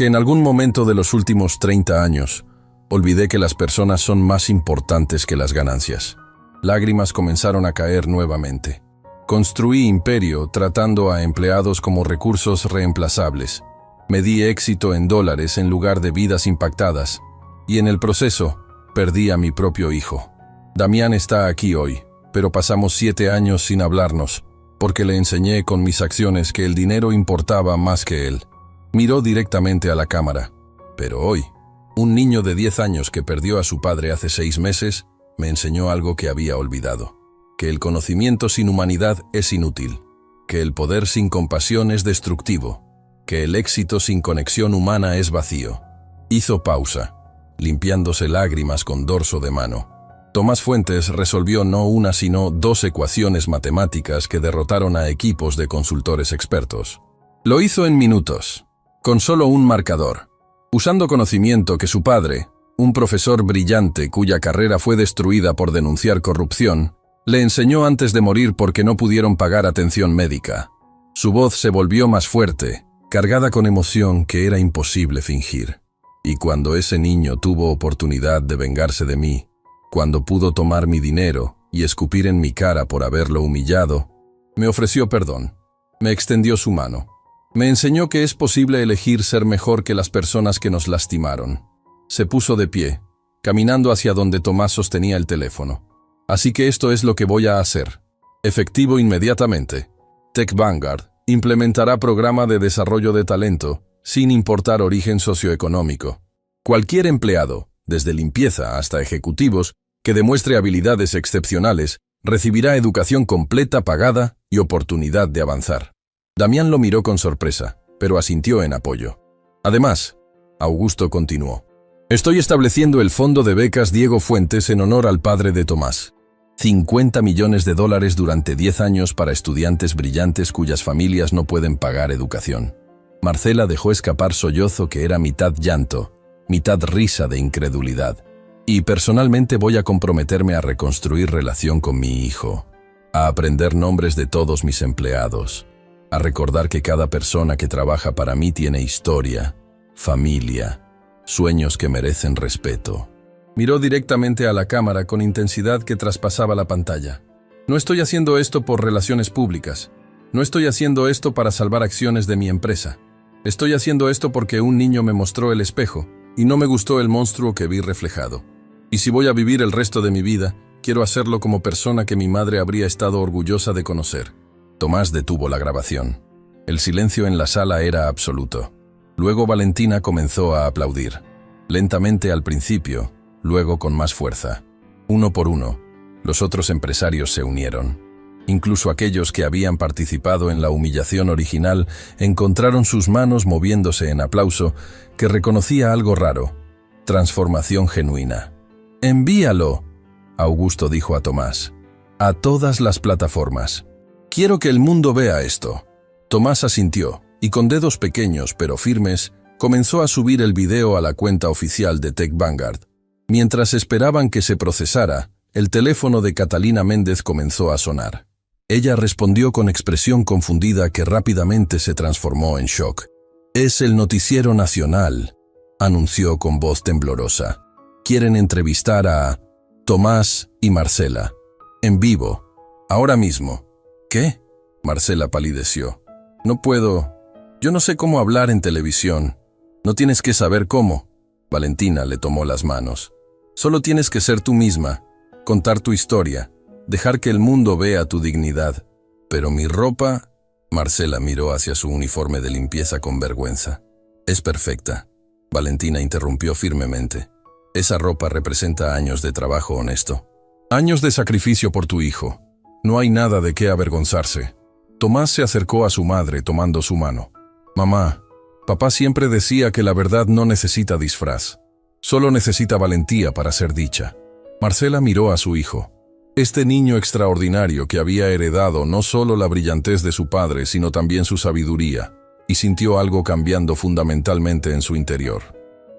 en algún momento de los últimos 30 años, olvidé que las personas son más importantes que las ganancias. Lágrimas comenzaron a caer nuevamente. Construí imperio tratando a empleados como recursos reemplazables. Me di éxito en dólares en lugar de vidas impactadas. Y en el proceso, perdí a mi propio hijo. Damián está aquí hoy, pero pasamos 7 años sin hablarnos, porque le enseñé con mis acciones que el dinero importaba más que él. Miró directamente a la cámara. Pero hoy, un niño de 10 años que perdió a su padre hace 6 meses, me enseñó algo que había olvidado. Que el conocimiento sin humanidad es inútil. Que el poder sin compasión es destructivo. Que el éxito sin conexión humana es vacío. Hizo pausa, limpiándose lágrimas con dorso de mano. Tomás Fuentes resolvió no una sino 2 ecuaciones matemáticas que derrotaron a equipos de consultores expertos. Lo hizo en minutos, con solo un marcador, usando conocimiento que su padre, un profesor brillante cuya carrera fue destruida por denunciar corrupción, le enseñó antes de morir porque no pudieron pagar atención médica. Su voz se volvió más fuerte, cargada con emoción que era imposible fingir. Y cuando ese niño tuvo oportunidad de vengarse de mí, cuando pudo tomar mi dinero y escupir en mi cara por haberlo humillado, me ofreció perdón, me extendió su mano. Me enseñó que es posible elegir ser mejor que las personas que nos lastimaron. Se puso de pie, caminando hacia donde Tomás sostenía el teléfono. Así que esto es lo que voy a hacer. Efectivo inmediatamente. Tech Vanguard implementará programa de desarrollo de talento, sin importar origen socioeconómico. Cualquier empleado, desde limpieza hasta ejecutivos, que demuestre habilidades excepcionales, recibirá educación completa pagada y oportunidad de avanzar. Damián lo miró con sorpresa, pero asintió en apoyo. Además, Augusto continuó. Estoy estableciendo el fondo de becas Diego Fuentes en honor al padre de Tomás. $50 millones durante 10 años para estudiantes brillantes cuyas familias no pueden pagar educación. Marcela dejó escapar sollozo que era mitad llanto, mitad risa de incredulidad. Y personalmente voy a comprometerme a reconstruir relación con mi hijo, a aprender nombres de todos mis empleados, a recordar que cada persona que trabaja para mí tiene historia, familia, sueños que merecen respeto. Miró directamente a la cámara con intensidad que traspasaba la pantalla. No estoy haciendo esto por relaciones públicas. No estoy haciendo esto para salvar acciones de mi empresa. Estoy haciendo esto porque un niño me mostró el espejo y no me gustó el monstruo que vi reflejado. Y si voy a vivir el resto de mi vida, quiero hacerlo como persona que mi madre habría estado orgullosa de conocer. Tomás detuvo la grabación. El silencio en la sala era absoluto. Luego Valentina comenzó a aplaudir. Lentamente al principio, luego con más fuerza. Uno por uno, los otros empresarios se unieron. Incluso aquellos que habían participado en la humillación original encontraron sus manos moviéndose en aplauso que reconocía algo raro. Transformación genuina. «Envíalo», Augusto dijo a Tomás. «A todas las plataformas. Quiero que el mundo vea esto». Tomás asintió y con dedos pequeños pero firmes comenzó a subir el video a la cuenta oficial de Tech Vanguard. Mientras esperaban que se procesara, el teléfono de Catalina Méndez comenzó a sonar. Ella respondió con expresión confundida que rápidamente se transformó en shock. «Es el noticiero nacional», anunció con voz temblorosa. «Quieren entrevistar a Tomás y Marcela. En vivo. Ahora mismo». «¿Qué?», Marcela palideció. «No puedo. Yo no sé cómo hablar en televisión. No tienes que saber cómo. Valentina le tomó las manos. Solo tienes que ser tú misma, contar tu historia, dejar que el mundo vea tu dignidad. Pero mi ropa... Marcela miró hacia su uniforme de limpieza con vergüenza. Es perfecta. Valentina interrumpió firmemente. Esa ropa representa años de trabajo honesto. Años de sacrificio por tu hijo. No hay nada de qué avergonzarse. Tomás se acercó a su madre tomando su mano. Mamá, papá siempre decía que la verdad no necesita disfraz. Solo necesita valentía para ser dicha. Marcela miró a su hijo. Este niño extraordinario que había heredado no solo la brillantez de su padre, sino también su sabiduría, y sintió algo cambiando fundamentalmente en su interior.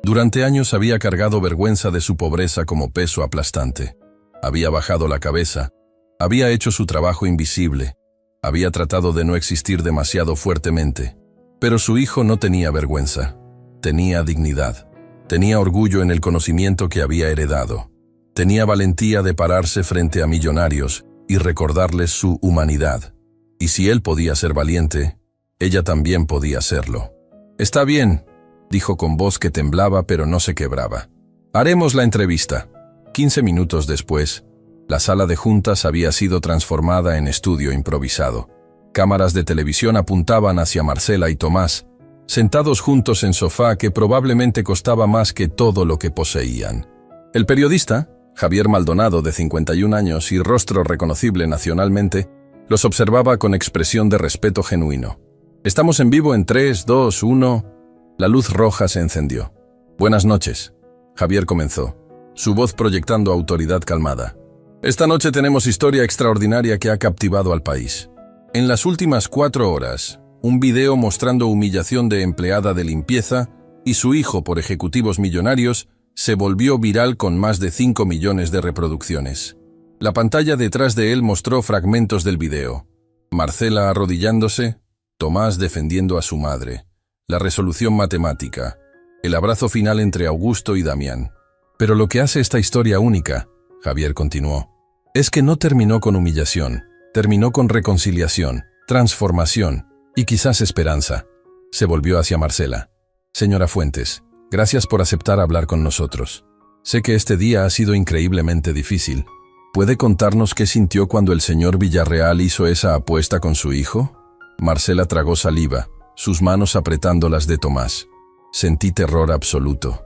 Durante años había cargado vergüenza de su pobreza como peso aplastante. Había bajado la cabeza, había hecho su trabajo invisible, había tratado de no existir demasiado fuertemente. Pero su hijo no tenía vergüenza, tenía dignidad, tenía orgullo en el conocimiento que había heredado. Tenía valentía de pararse frente a millonarios y recordarles su humanidad. Y si él podía ser valiente, ella también podía serlo. Está bien, dijo con voz que temblaba pero no se quebraba. Haremos la entrevista. 15 minutos después, la sala de juntas había sido transformada en estudio improvisado. Cámaras de televisión apuntaban hacia Marcela y Tomás, sentados juntos en sofá que probablemente costaba más que todo lo que poseían. El periodista, Javier Maldonado, de 51 años y rostro reconocible nacionalmente, los observaba con expresión de respeto genuino. Estamos en vivo en 3, 2, 1... La luz roja se encendió. Buenas noches. Javier comenzó, su voz proyectando autoridad calmada. Esta noche tenemos historia extraordinaria que ha captivado al país. En las últimas 4 horas, un video mostrando humillación de empleada de limpieza y su hijo por ejecutivos millonarios se volvió viral con más de 5 millones de reproducciones. La pantalla detrás de él mostró fragmentos del video. Marcela arrodillándose, Tomás defendiendo a su madre, la resolución matemática, el abrazo final entre Augusto y Damián. Pero lo que hace esta historia única, Javier continuó, es que no terminó con humillación, terminó con reconciliación, transformación y quizás esperanza. Se volvió hacia Marcela. Señora Fuentes, gracias por aceptar hablar con nosotros. Sé que este día ha sido increíblemente difícil. ¿Puede contarnos qué sintió cuando el señor Villarreal hizo esa apuesta con su hijo? Marcela tragó saliva, sus manos apretando las de Tomás. Sentí terror absoluto.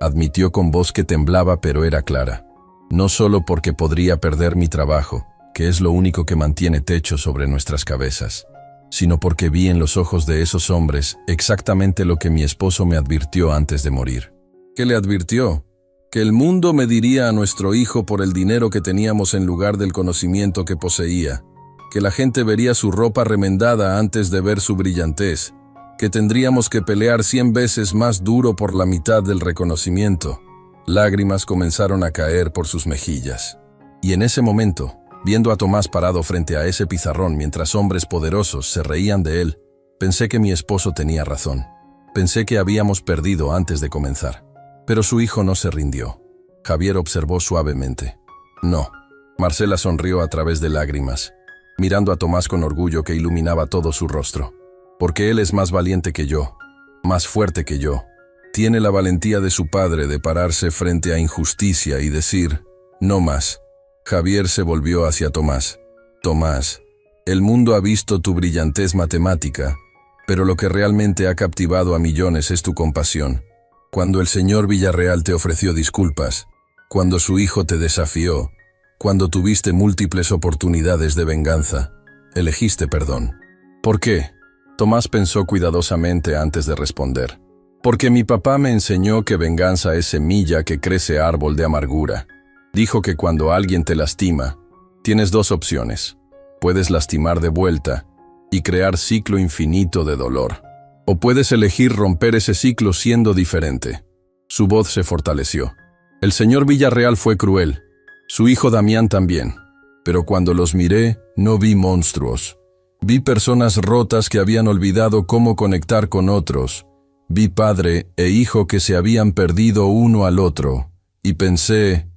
Admitió con voz que temblaba pero era clara. No solo porque podría perder mi trabajo, que es lo único que mantiene techo sobre nuestras cabezas, sino porque vi en los ojos de esos hombres exactamente lo que mi esposo me advirtió antes de morir. ¿Qué le advirtió? Que el mundo mediría a nuestro hijo por el dinero que teníamos en lugar del conocimiento que poseía, que la gente vería su ropa remendada antes de ver su brillantez, que tendríamos que pelear 100 veces más duro por la mitad del reconocimiento. Lágrimas comenzaron a caer por sus mejillas. Y en ese momento, viendo a Tomás parado frente a ese pizarrón mientras hombres poderosos se reían de él, pensé que mi esposo tenía razón. Pensé que habíamos perdido antes de comenzar. Pero su hijo no se rindió. Javier observó suavemente. No. Marcela sonrió a través de lágrimas, mirando a Tomás con orgullo que iluminaba todo su rostro. Porque él es más valiente que yo, más fuerte que yo. Tiene la valentía de su padre de pararse frente a injusticia y decir, no más. Javier se volvió hacia Tomás. Tomás, el mundo ha visto tu brillantez matemática, pero lo que realmente ha captivado a millones es tu compasión. Cuando el señor Villarreal te ofreció disculpas, cuando su hijo te desafió, cuando tuviste múltiples oportunidades de venganza, elegiste perdón. ¿Por qué? Tomás pensó cuidadosamente antes de responder. Porque mi papá me enseñó que venganza es semilla que crece árbol de amargura. Dijo que cuando alguien te lastima, tienes 2 opciones. Puedes lastimar de vuelta y crear ciclo infinito de dolor. O puedes elegir romper ese ciclo siendo diferente. Su voz se fortaleció. El señor Villarreal fue cruel. Su hijo Damián también. Pero cuando los miré, no vi monstruos. Vi personas rotas que habían olvidado cómo conectar con otros. Vi padre e hijo que se habían perdido uno al otro. Y pensé,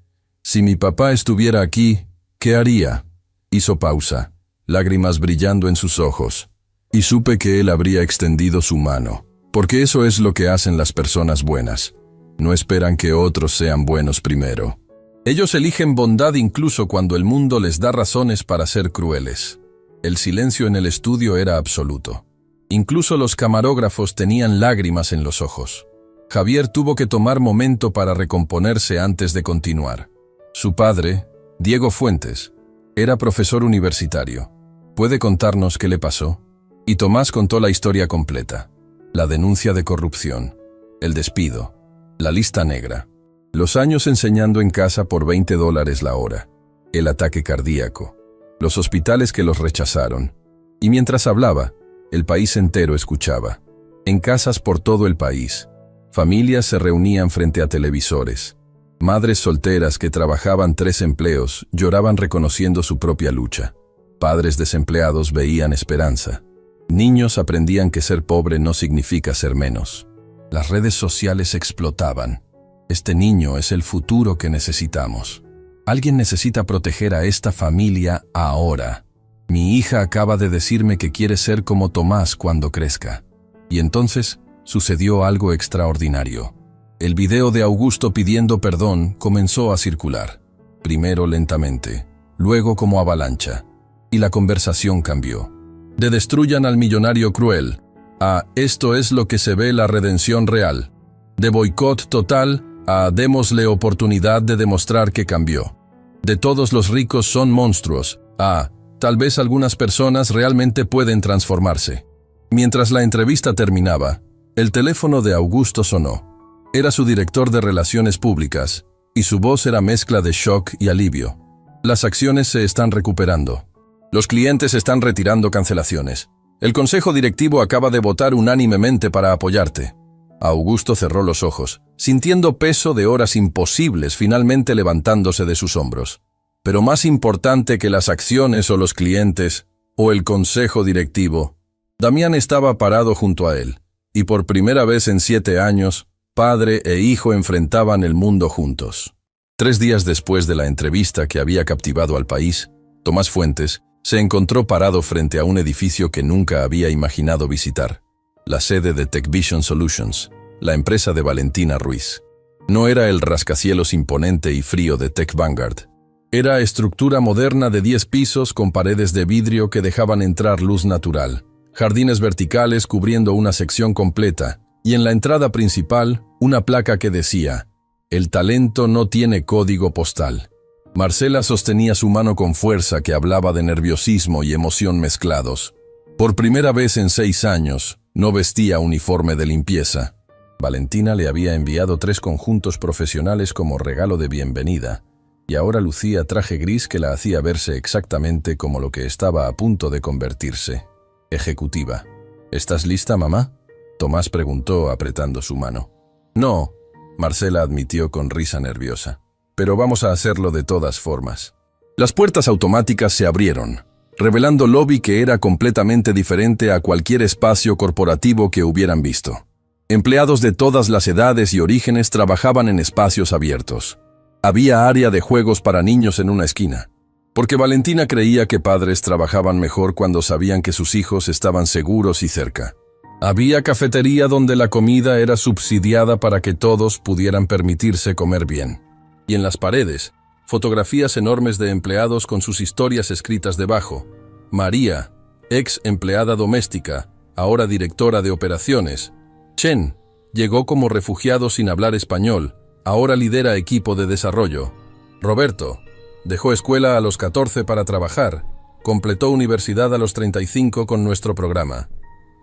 si mi papá estuviera aquí, ¿qué haría? Hizo pausa, lágrimas brillando en sus ojos. Y supe que él habría extendido su mano. Porque eso es lo que hacen las personas buenas. No esperan que otros sean buenos primero. Ellos eligen bondad incluso cuando el mundo les da razones para ser crueles. El silencio en el estudio era absoluto. Incluso los camarógrafos tenían lágrimas en los ojos. Javier tuvo que tomar momento para recomponerse antes de continuar. Su padre, Diego Fuentes, era profesor universitario. ¿Puede contarnos qué le pasó? Y Tomás contó la historia completa. La denuncia de corrupción, el despido, la lista negra, los años enseñando en casa por $20 la hora, el ataque cardíaco, los hospitales que los rechazaron. Y mientras hablaba, el país entero escuchaba. En casas por todo el país, familias se reunían frente a televisores. Madres solteras que trabajaban 3 empleos lloraban reconociendo su propia lucha. Padres desempleados veían esperanza. Niños aprendían que ser pobre no significa ser menos. Las redes sociales explotaban. Este niño es el futuro que necesitamos. Alguien necesita proteger a esta familia ahora. Mi hija acaba de decirme que quiere ser como Tomás cuando crezca. Y entonces sucedió algo extraordinario. El video de Augusto pidiendo perdón comenzó a circular. Primero lentamente, luego como avalancha. Y la conversación cambió. De destruyan al millonario cruel, a esto es lo que se ve la redención real. De boicot total, a démosle oportunidad de demostrar que cambió. De todos los ricos son monstruos, a tal vez algunas personas realmente pueden transformarse. Mientras la entrevista terminaba, el teléfono de Augusto sonó. Era su director de Relaciones Públicas, y su voz era mezcla de shock y alivio. Las acciones se están recuperando. Los clientes están retirando cancelaciones. El consejo directivo acaba de votar unánimemente para apoyarte. Augusto cerró los ojos, sintiendo peso de horas imposibles finalmente levantándose de sus hombros. Pero más importante que las acciones o los clientes, o el consejo directivo, Damián estaba parado junto a él, y por primera vez en 7 años, padre e hijo enfrentaban el mundo juntos. 3 días después de la entrevista que había captivado al país, Tomás Fuentes se encontró parado frente a un edificio que nunca había imaginado visitar, la sede de TechVision Solutions, la empresa de Valentina Ruiz. No era el rascacielos imponente y frío de Tech Vanguard. Era estructura moderna de 10 pisos con paredes de vidrio que dejaban entrar luz natural, jardines verticales cubriendo una sección completa, y en la entrada principal, una placa que decía, «El talento no tiene código postal». Marcela sostenía su mano con fuerza que hablaba de nerviosismo y emoción mezclados. Por primera vez en 6 años, no vestía uniforme de limpieza. Valentina le había enviado 3 conjuntos profesionales como regalo de bienvenida, y ahora lucía traje gris que la hacía verse exactamente como lo que estaba a punto de convertirse. Ejecutiva. ¿Estás lista, mamá?, Tomás preguntó apretando su mano. No, Marcela admitió con risa nerviosa. Pero vamos a hacerlo de todas formas. Las puertas automáticas se abrieron, revelando lobby que era completamente diferente a cualquier espacio corporativo que hubieran visto. Empleados de todas las edades y orígenes trabajaban en espacios abiertos. Había área de juegos para niños en una esquina, porque Valentina creía que padres trabajaban mejor cuando sabían que sus hijos estaban seguros y cerca. Había cafetería donde la comida era subsidiada para que todos pudieran permitirse comer bien. Y en las paredes, fotografías enormes de empleados con sus historias escritas debajo. María, ex empleada doméstica, ahora directora de operaciones. Chen, llegó como refugiado sin hablar español, ahora lidera equipo de desarrollo. Roberto, dejó escuela a los 14 para trabajar, completó universidad a los 35 con nuestro programa.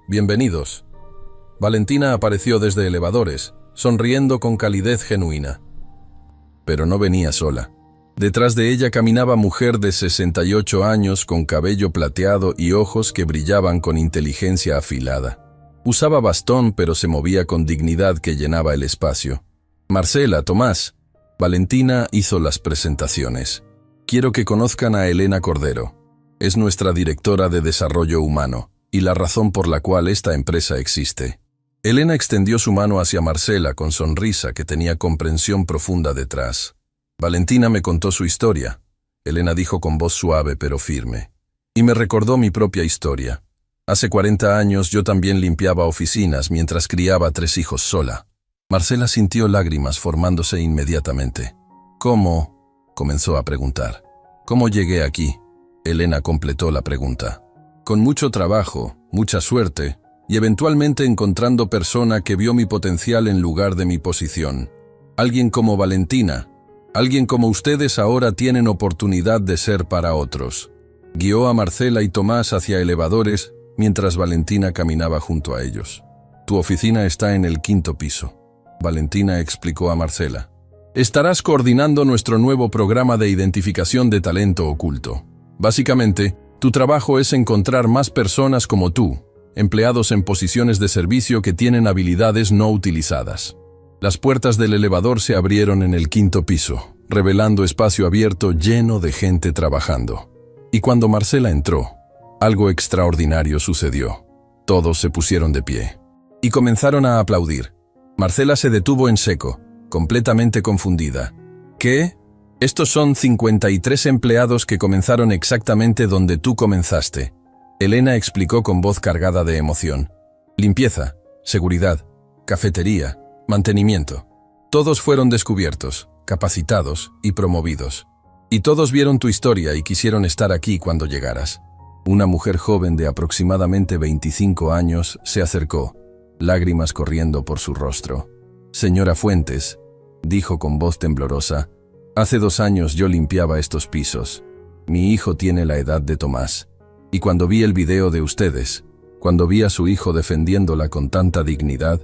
Bienvenidos. Valentina apareció desde elevadores, sonriendo con calidez genuina. Pero no venía sola. Detrás de ella caminaba mujer de 68 años con cabello plateado y ojos que brillaban con inteligencia afilada. Usaba bastón pero se movía con dignidad que llenaba el espacio. Marcela, Tomás. Valentina hizo las presentaciones. Quiero que conozcan a Elena Cordero. Es nuestra directora de desarrollo humano y la razón por la cual esta empresa existe. Elena extendió su mano hacia Marcela con sonrisa que tenía comprensión profunda detrás. Valentina me contó su historia. Elena dijo con voz suave pero firme. Y me recordó mi propia historia. Hace 40 años yo también limpiaba oficinas mientras criaba 3 hijos sola. Marcela sintió lágrimas formándose inmediatamente. ¿Cómo? Comenzó a preguntar. ¿Cómo llegué aquí? Elena completó la pregunta. Con mucho trabajo, mucha suerte, y eventualmente encontrando persona que vio mi potencial en lugar de mi posición. Alguien como Valentina, alguien como ustedes ahora tienen oportunidad de ser para otros. Guió a Marcela y Tomás hacia elevadores mientras Valentina caminaba junto a ellos. Tu oficina está en el 5º piso. Valentina explicó a Marcela. Estarás coordinando nuestro nuevo programa de identificación de talento oculto. Básicamente, tu trabajo es encontrar más personas como tú, empleados en posiciones de servicio que tienen habilidades no utilizadas. Las puertas del elevador se abrieron en el 5º piso, revelando espacio abierto lleno de gente trabajando. Y cuando Marcela entró, algo extraordinario sucedió. Todos se pusieron de pie y comenzaron a aplaudir. Marcela se detuvo en seco, completamente confundida. ¿Qué? Estos son 53 empleados que comenzaron exactamente donde tú comenzaste. Elena explicó con voz cargada de emoción. Limpieza, seguridad, cafetería, mantenimiento. Todos fueron descubiertos, capacitados y promovidos. Y todos vieron tu historia y quisieron estar aquí cuando llegaras. Una mujer joven de aproximadamente 25 años se acercó, lágrimas corriendo por su rostro. Señora Fuentes, dijo con voz temblorosa, hace 2 años yo limpiaba estos pisos. Mi hijo tiene la edad de Tomás. Y cuando vi el video de ustedes, cuando vi a su hijo defendiéndola con tanta dignidad,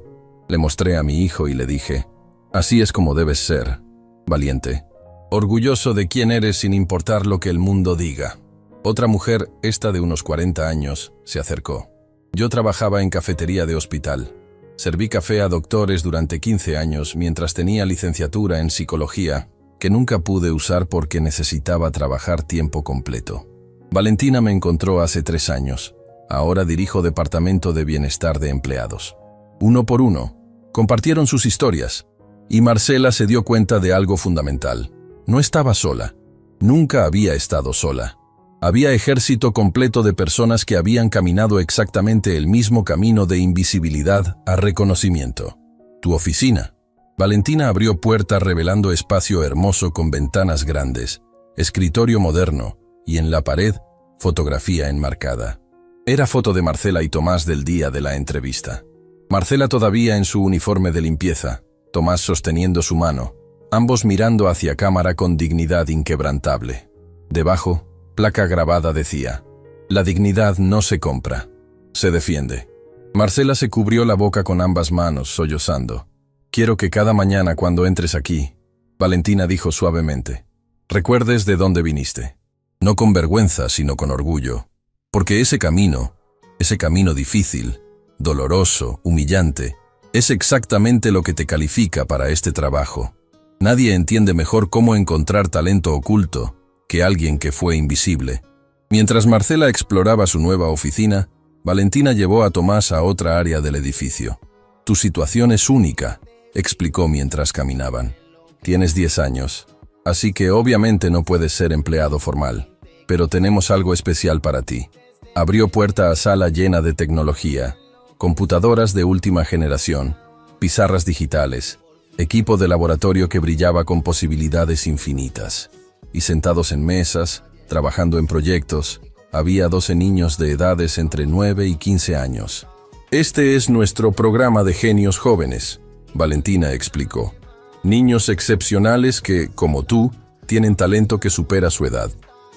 le mostré a mi hijo y le dije, así es como debes ser, valiente. Orgulloso de quién eres sin importar lo que el mundo diga. Otra mujer, esta de unos 40 años, se acercó. Yo trabajaba en cafetería de hospital. Serví café a doctores durante 15 años mientras tenía licenciatura en psicología, que nunca pude usar porque necesitaba trabajar tiempo completo. Valentina me encontró hace 3 años. Ahora dirijo departamento de bienestar de empleados. Uno por uno, compartieron sus historias, y Marcela se dio cuenta de algo fundamental. No estaba sola. Nunca había estado sola. Había ejército completo de personas que habían caminado exactamente el mismo camino de invisibilidad a reconocimiento. Tu oficina. Valentina abrió puerta revelando espacio hermoso con ventanas grandes, escritorio moderno, y en la pared, fotografía enmarcada. Era foto de Marcela y Tomás del día de la entrevista. Marcela todavía en su uniforme de limpieza, Tomás sosteniendo su mano, ambos mirando hacia cámara con dignidad inquebrantable. Debajo, placa grabada decía, la dignidad no se compra, se defiende. Marcela se cubrió la boca con ambas manos, sollozando. Quiero que cada mañana cuando entres aquí, Valentina dijo suavemente, recuerdes de dónde viniste. No con vergüenza, sino con orgullo. Porque ese camino difícil, doloroso, humillante, es exactamente lo que te califica para este trabajo. Nadie entiende mejor cómo encontrar talento oculto que alguien que fue invisible. Mientras Marcela exploraba su nueva oficina, Valentina llevó a Tomás a otra área del edificio. Tu situación es única, explicó mientras caminaban. Tienes 10 años, así que obviamente no puedes ser empleado formal, pero tenemos algo especial para ti. Abrió puerta a sala llena de tecnología, computadoras de última generación, pizarras digitales, equipo de laboratorio que brillaba con posibilidades infinitas. Y sentados en mesas, trabajando en proyectos, había 12 niños de edades entre 9 y 15 años. Este es nuestro programa de genios jóvenes, Valentina explicó. Niños excepcionales que, como tú, tienen talento que supera su edad.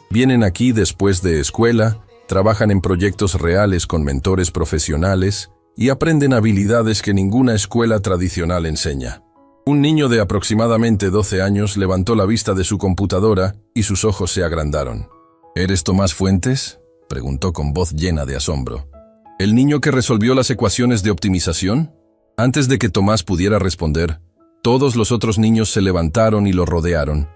Vienen aquí después de escuela, trabajan en proyectos reales con mentores profesionales y aprenden habilidades que ninguna escuela tradicional enseña. Un niño de aproximadamente 12 años levantó la vista de su computadora y sus ojos se agrandaron. ¿Eres Tomás Fuentes?, preguntó con voz llena de asombro. ¿El niño que resolvió las ecuaciones de optimización? Antes de que Tomás pudiera responder, todos los otros niños se levantaron y lo rodearon,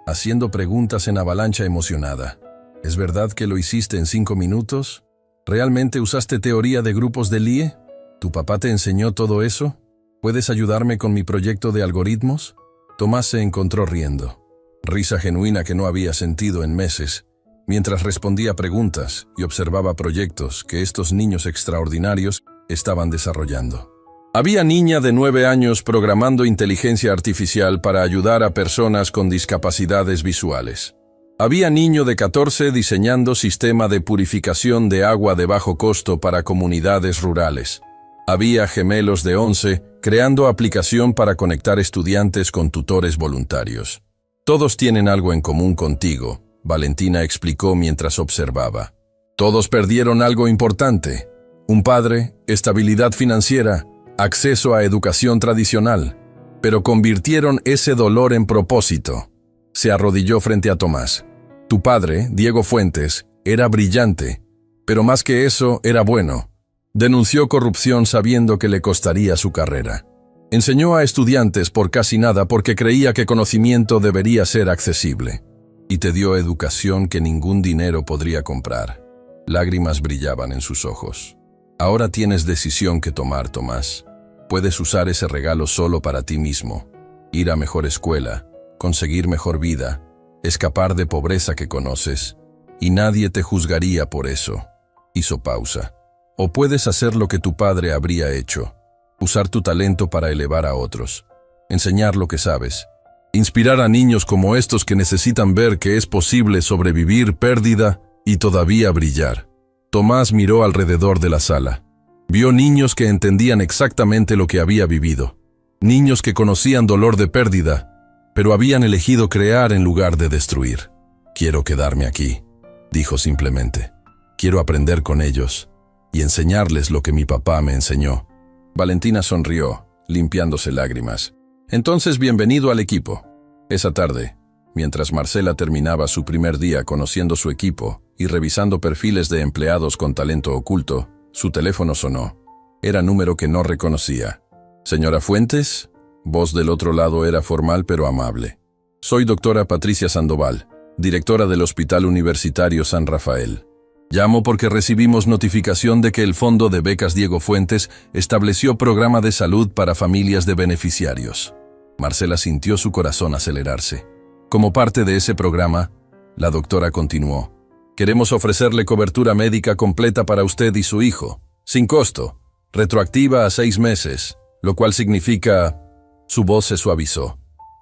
haciendo preguntas en avalancha emocionada. ¿Es verdad que lo hiciste en 5 minutos? ¿Realmente usaste teoría de grupos de Lie? ¿Tu papá te enseñó todo eso? ¿Puedes ayudarme con mi proyecto de algoritmos? Tomás se encontró riendo. Risa genuina que no había sentido en meses, mientras respondía preguntas y observaba proyectos que estos niños extraordinarios estaban desarrollando. Había niña de 9 años programando inteligencia artificial para ayudar a personas con discapacidades visuales. Había niño de 14 diseñando sistema de purificación de agua de bajo costo para comunidades rurales. Había gemelos de 11 creando aplicación para conectar estudiantes con tutores voluntarios. Todos tienen algo en común contigo, Valentina explicó mientras observaba. Todos perdieron algo importante. Un padre, estabilidad financiera, acceso a educación tradicional, pero convirtieron ese dolor en propósito. Se arrodilló frente a Tomás. Tu padre, Diego Fuentes, era brillante, pero más que eso, era bueno. Denunció corrupción sabiendo que le costaría su carrera. Enseñó a estudiantes por casi nada porque creía que conocimiento debería ser accesible. Y te dio educación que ningún dinero podría comprar. Lágrimas brillaban en sus ojos. Ahora tienes decisión que tomar, Tomás. Puedes usar ese regalo solo para ti mismo. Ir a mejor escuela, conseguir mejor vida, escapar de pobreza que conoces, y nadie te juzgaría por eso. Hizo pausa. O puedes hacer lo que tu padre habría hecho, usar tu talento para elevar a otros, enseñar lo que sabes, inspirar a niños como estos que necesitan ver que es posible sobrevivir pérdida y todavía brillar. Tomás miró alrededor de la sala. Vio niños que entendían exactamente lo que había vivido, niños que conocían dolor de pérdida, pero habían elegido crear en lugar de destruir. Quiero quedarme aquí, dijo simplemente. Quiero aprender con ellos y enseñarles lo que mi papá me enseñó. Valentina sonrió, limpiándose lágrimas. Entonces, bienvenido al equipo. Esa tarde, mientras Marcela terminaba su primer día conociendo su equipo y revisando perfiles de empleados con talento oculto, su teléfono sonó. Era número que no reconocía. Señora Fuentes, voz del otro lado era formal pero amable. Soy doctora Patricia Sandoval, directora del Hospital Universitario San Rafael. Llamo porque recibimos notificación de que el Fondo de Becas Diego Fuentes estableció programa de salud para familias de beneficiarios. Marcela sintió su corazón acelerarse. Como parte de ese programa, la doctora continuó. Queremos ofrecerle cobertura médica completa para usted y su hijo, sin costo, retroactiva a 6 meses, lo cual significa... Su voz se suavizó.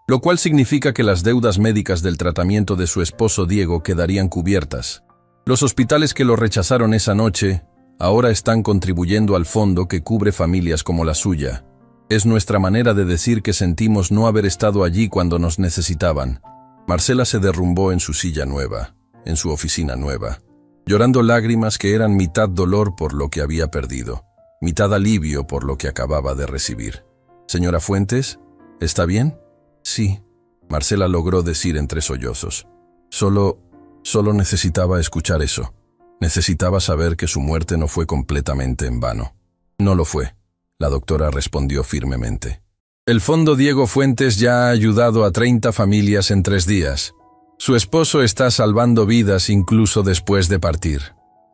Lo cual significa que las deudas médicas del tratamiento de su esposo Diego quedarían cubiertas. Los hospitales que lo rechazaron esa noche ahora están contribuyendo al fondo que cubre familias como la suya. Es nuestra manera de decir que sentimos no haber estado allí cuando nos necesitaban. Marcela se derrumbó en su silla nueva, en su oficina nueva, llorando lágrimas que eran mitad dolor por lo que había perdido, mitad alivio por lo que acababa de recibir. Señora Fuentes, ¿está bien? Sí, Marcela logró decir entre sollozos. Solo necesitaba escuchar eso. Necesitaba saber que su muerte no fue completamente en vano. No lo fue, la doctora respondió firmemente. El Fondo Diego Fuentes ya ha ayudado a 30 familias en 3 días. Su esposo está salvando vidas incluso después de partir.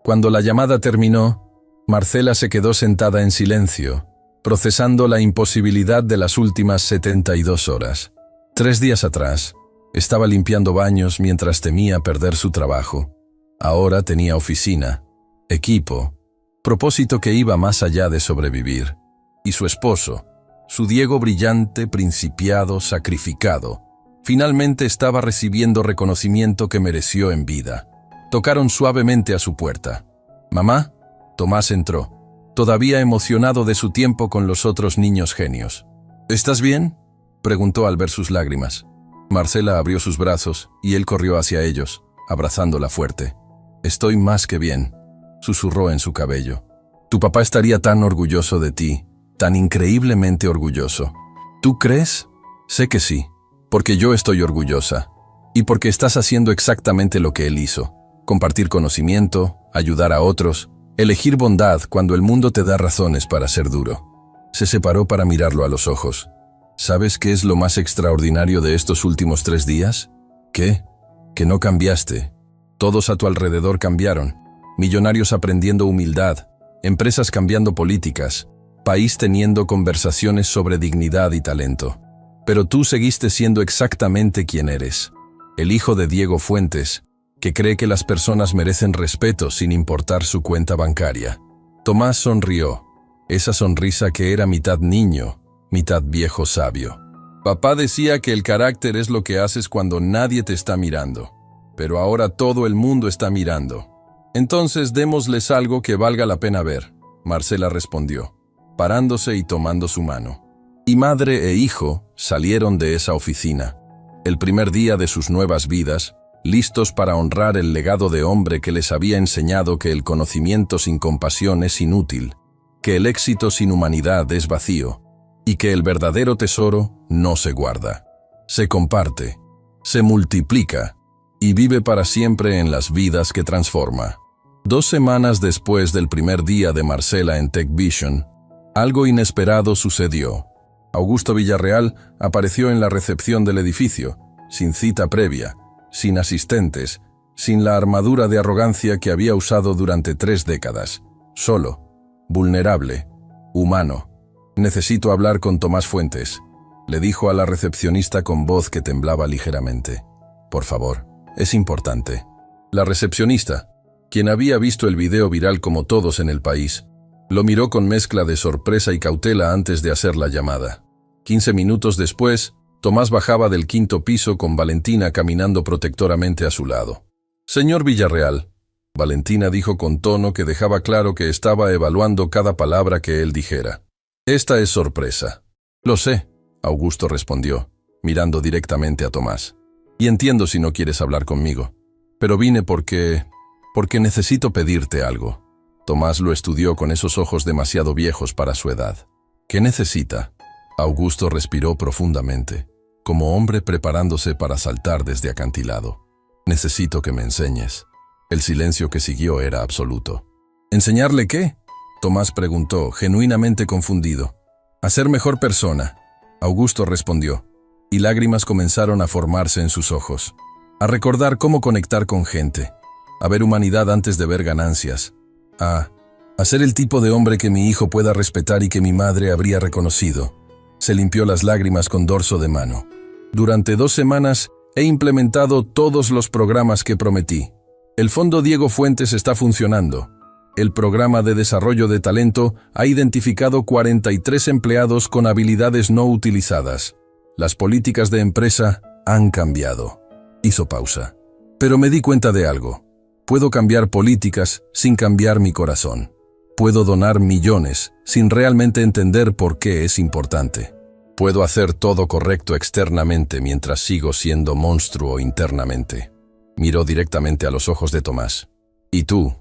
Cuando la llamada terminó, Marcela se quedó sentada en silencio, procesando la imposibilidad de las últimas 72 horas. 3 días atrás, estaba limpiando baños mientras temía perder su trabajo. Ahora tenía oficina, equipo, propósito que iba más allá de sobrevivir. Y su esposo, su Diego brillante, principiado, sacrificado, finalmente estaba recibiendo reconocimiento que mereció en vida. Tocaron suavemente a su puerta. «Mamá», Tomás entró, todavía emocionado de su tiempo con los otros niños genios. «¿Estás bien?», preguntó al ver sus lágrimas. Marcela abrió sus brazos y él corrió hacia ellos, abrazándola fuerte. «Estoy más que bien», susurró en su cabello. «Tu papá estaría tan orgulloso de ti, tan increíblemente orgulloso». «¿Tú crees?». «Sé que sí, porque yo estoy orgullosa. Y porque estás haciendo exactamente lo que él hizo. Compartir conocimiento, ayudar a otros, elegir bondad cuando el mundo te da razones para ser duro». Se separó para mirarlo a los ojos. ¿Sabes qué es lo más extraordinario de estos últimos 3 días? ¿Qué? Que no cambiaste. Todos a tu alrededor cambiaron. Millonarios aprendiendo humildad, empresas cambiando políticas, país teniendo conversaciones sobre dignidad y talento. Pero tú seguiste siendo exactamente quien eres. El hijo de Diego Fuentes, que cree que las personas merecen respeto sin importar su cuenta bancaria. Tomás sonrió. esa sonrisa que era mitad niño, mitad viejo sabio. Papá decía que el carácter es lo que haces cuando nadie te está mirando, pero ahora todo el mundo está mirando. Entonces démosles algo que valga la pena ver, Marcela respondió, parándose y tomando su mano. Y madre e hijo salieron de esa oficina, el primer día de sus nuevas vidas, listos para honrar el legado de hombre que les había enseñado que el conocimiento sin compasión es inútil, que el éxito sin humanidad es vacío, y que el verdadero tesoro no se guarda, se comparte, se multiplica y vive para siempre en las vidas que transforma. 2 semanas después del primer día de Marcela en TechVision, algo inesperado sucedió. Augusto Villarreal apareció en la recepción del edificio, sin cita previa, sin asistentes, sin la armadura de arrogancia que había usado durante 3 décadas. Solo, vulnerable, humano. «Necesito hablar con Tomás Fuentes», le dijo a la recepcionista con voz que temblaba ligeramente. «Por favor, es importante». La recepcionista, quien había visto el video viral como todos en el país, lo miró con mezcla de sorpresa y cautela antes de hacer la llamada. 15 minutos después, Tomás bajaba del 5º piso con Valentina caminando protectoramente a su lado. «Señor Villarreal», Valentina dijo con tono que dejaba claro que estaba evaluando cada palabra que él dijera. «Esta es sorpresa». «Lo sé», Augusto respondió, mirando directamente a Tomás. «Y entiendo si no quieres hablar conmigo. Pero vine porque necesito pedirte algo». Tomás lo estudió con esos ojos demasiado viejos para su edad. «¿Qué necesita?». Augusto respiró profundamente, como hombre preparándose para saltar desde acantilado. «Necesito que me enseñes». El silencio que siguió era absoluto. «¿Enseñarle qué?», Tomás preguntó, genuinamente confundido. «A ser mejor persona», Augusto respondió, y lágrimas comenzaron a formarse en sus ojos. A recordar cómo conectar con gente, a ver humanidad antes de ver ganancias, a ser el tipo de hombre que mi hijo pueda respetar y que mi madre habría reconocido. Se limpió las lágrimas con dorso de mano. «Durante 2 semanas he implementado todos los programas que prometí. El Fondo Diego Fuentes está funcionando. El programa de desarrollo de talento ha identificado 43 empleados con habilidades no utilizadas. Las políticas de empresa han cambiado». Hizo pausa. «Pero me di cuenta de algo. Puedo cambiar políticas sin cambiar mi corazón. Puedo donar millones sin realmente entender por qué es importante. Puedo hacer todo correcto externamente mientras sigo siendo monstruo internamente». Miró directamente a los ojos de Tomás. «Y tú,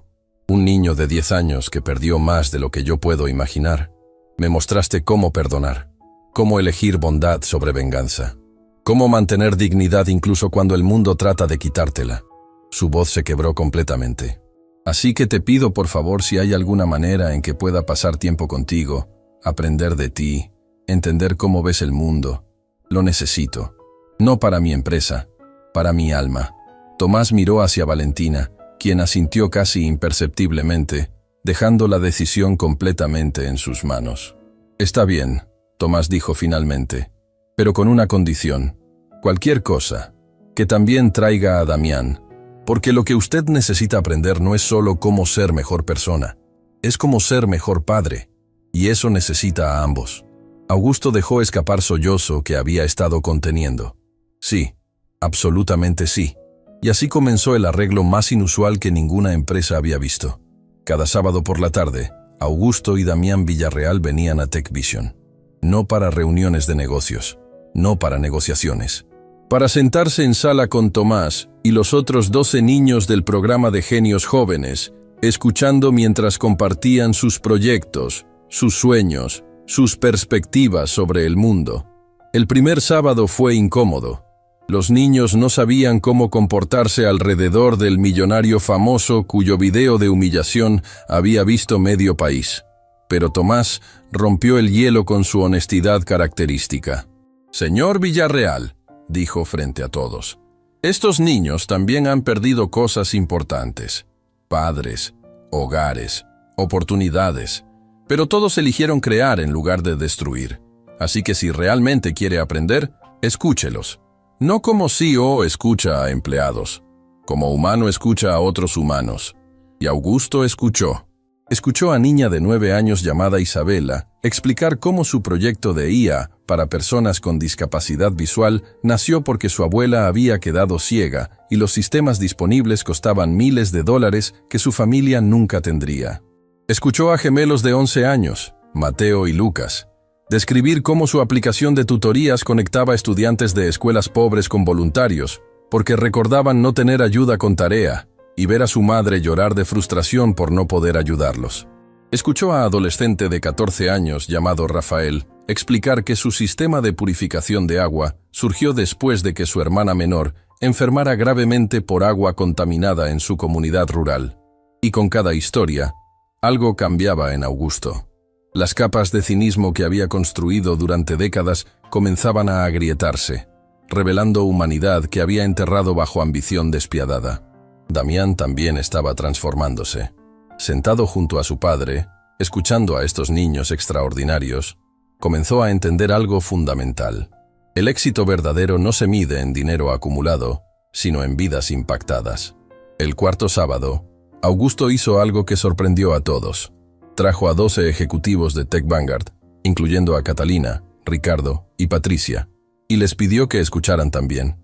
un niño de 10 años que perdió más de lo que yo puedo imaginar, me mostraste cómo perdonar, cómo elegir bondad sobre venganza, cómo mantener dignidad incluso cuando el mundo trata de quitártela». Su voz se quebró completamente. «Así que te pido por favor si hay alguna manera en que pueda pasar tiempo contigo, aprender de ti, entender cómo ves el mundo. Lo necesito. No para mi empresa, para mi alma». Tomás miró hacia Valentina, quien asintió casi imperceptiblemente, dejando la decisión completamente en sus manos. «Está bien», Tomás dijo finalmente, «pero con una condición. Cualquier cosa, que también traiga a Damián, porque lo que usted necesita aprender no es solo cómo ser mejor persona, es cómo ser mejor padre, y eso necesita a ambos». Augusto dejó escapar sollozo que había estado conteniendo. «Sí, absolutamente sí». Y así comenzó el arreglo más inusual que ninguna empresa había visto. Cada sábado por la tarde, Augusto y Damián Villarreal venían a TechVision. No para reuniones de negocios, no para negociaciones. Para sentarse en sala con Tomás y los otros 12 niños del programa de genios jóvenes, escuchando mientras compartían sus proyectos, sus sueños, sus perspectivas sobre el mundo. El primer sábado fue incómodo. Los niños no sabían cómo comportarse alrededor del millonario famoso cuyo video de humillación había visto medio país. Pero Tomás rompió el hielo con su honestidad característica. «Señor Villarreal», dijo frente a todos, «estos niños también han perdido cosas importantes. Padres, hogares, oportunidades. Pero todos eligieron crear en lugar de destruir. Así que si realmente quiere aprender, escúchelos. No como CEO escucha a empleados, como humano escucha a otros humanos». Y Augusto escuchó. Escuchó a niña de 9 años llamada Isabela explicar cómo su proyecto de IA para personas con discapacidad visual nació porque su abuela había quedado ciega y los sistemas disponibles costaban miles de dólares que su familia nunca tendría. Escuchó a gemelos de 11 años, Mateo y Lucas, describir cómo su aplicación de tutorías conectaba estudiantes de escuelas pobres con voluntarios, porque recordaban no tener ayuda con tarea, y ver a su madre llorar de frustración por no poder ayudarlos. Escuchó a adolescente de 14 años llamado Rafael explicar que su sistema de purificación de agua surgió después de que su hermana menor enfermara gravemente por agua contaminada en su comunidad rural. Y con cada historia, algo cambiaba en Augusto. Las capas de cinismo que había construido durante décadas comenzaban a agrietarse, revelando humanidad que había enterrado bajo ambición despiadada. Damián también estaba transformándose. Sentado junto a su padre, escuchando a estos niños extraordinarios, comenzó a entender algo fundamental. El éxito verdadero no se mide en dinero acumulado, sino en vidas impactadas. El cuarto sábado, Augusto hizo algo que sorprendió a todos. Trajo a 12 ejecutivos de Tech Vanguard, incluyendo a Catalina, Ricardo y Patricia, y les pidió que escucharan también.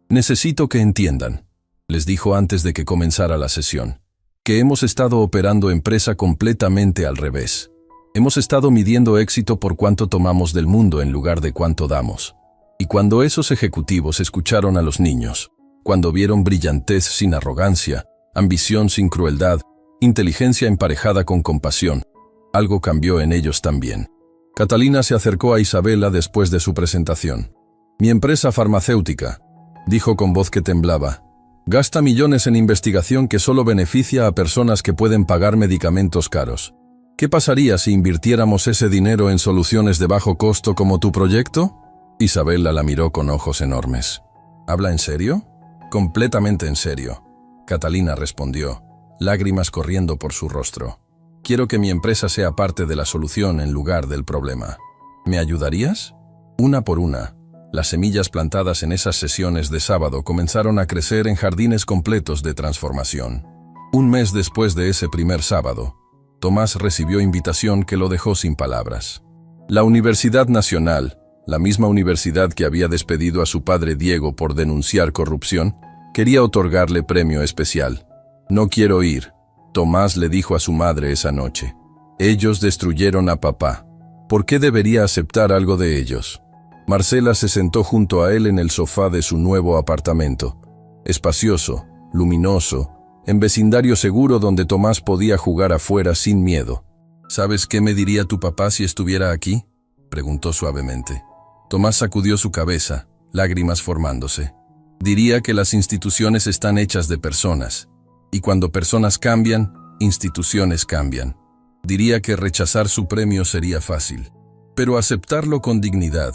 «Necesito que entiendan», les dijo antes de que comenzara la sesión, «que hemos estado operando empresa completamente al revés. Hemos estado midiendo éxito por cuánto tomamos del mundo en lugar de cuánto damos. Y cuando esos ejecutivos escucharon a los niños, cuando vieron brillantez sin arrogancia, ambición sin crueldad, inteligencia emparejada con compasión, algo cambió en ellos también». Catalina se acercó a Isabela después de su presentación. «Mi empresa farmacéutica», dijo con voz que temblaba, «gasta millones en investigación que solo beneficia a personas que pueden pagar medicamentos caros. ¿Qué pasaría si invirtiéramos ese dinero en soluciones de bajo costo como tu proyecto?» Isabela la miró con ojos enormes. «¿Habla en serio?» «Completamente en serio», Catalina respondió, lágrimas corriendo por su rostro. «Quiero que mi empresa sea parte de la solución en lugar del problema. ¿Me ayudarías?» Una por una, las semillas plantadas en esas sesiones de sábado comenzaron a crecer en jardines completos de transformación. Un mes después de ese primer sábado, Tomás recibió invitación que lo dejó sin palabras. La Universidad Nacional, la misma universidad que había despedido a su padre Diego por denunciar corrupción, quería otorgarle premio especial. «No quiero ir», Tomás le dijo a su madre esa noche. «Ellos destruyeron a papá. ¿Por qué debería aceptar algo de ellos?» Marcela se sentó junto a él en el sofá de su nuevo apartamento, espacioso, luminoso, en vecindario seguro donde Tomás podía jugar afuera sin miedo. «¿Sabes qué me diría tu papá si estuviera aquí?», preguntó suavemente. Tomás sacudió su cabeza, lágrimas formándose. «Diría que las instituciones están hechas de personas, y cuando personas cambian, instituciones cambian. Diría que rechazar su premio sería fácil, pero aceptarlo con dignidad,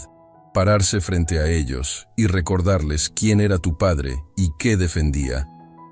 pararse frente a ellos y recordarles quién era tu padre y qué defendía,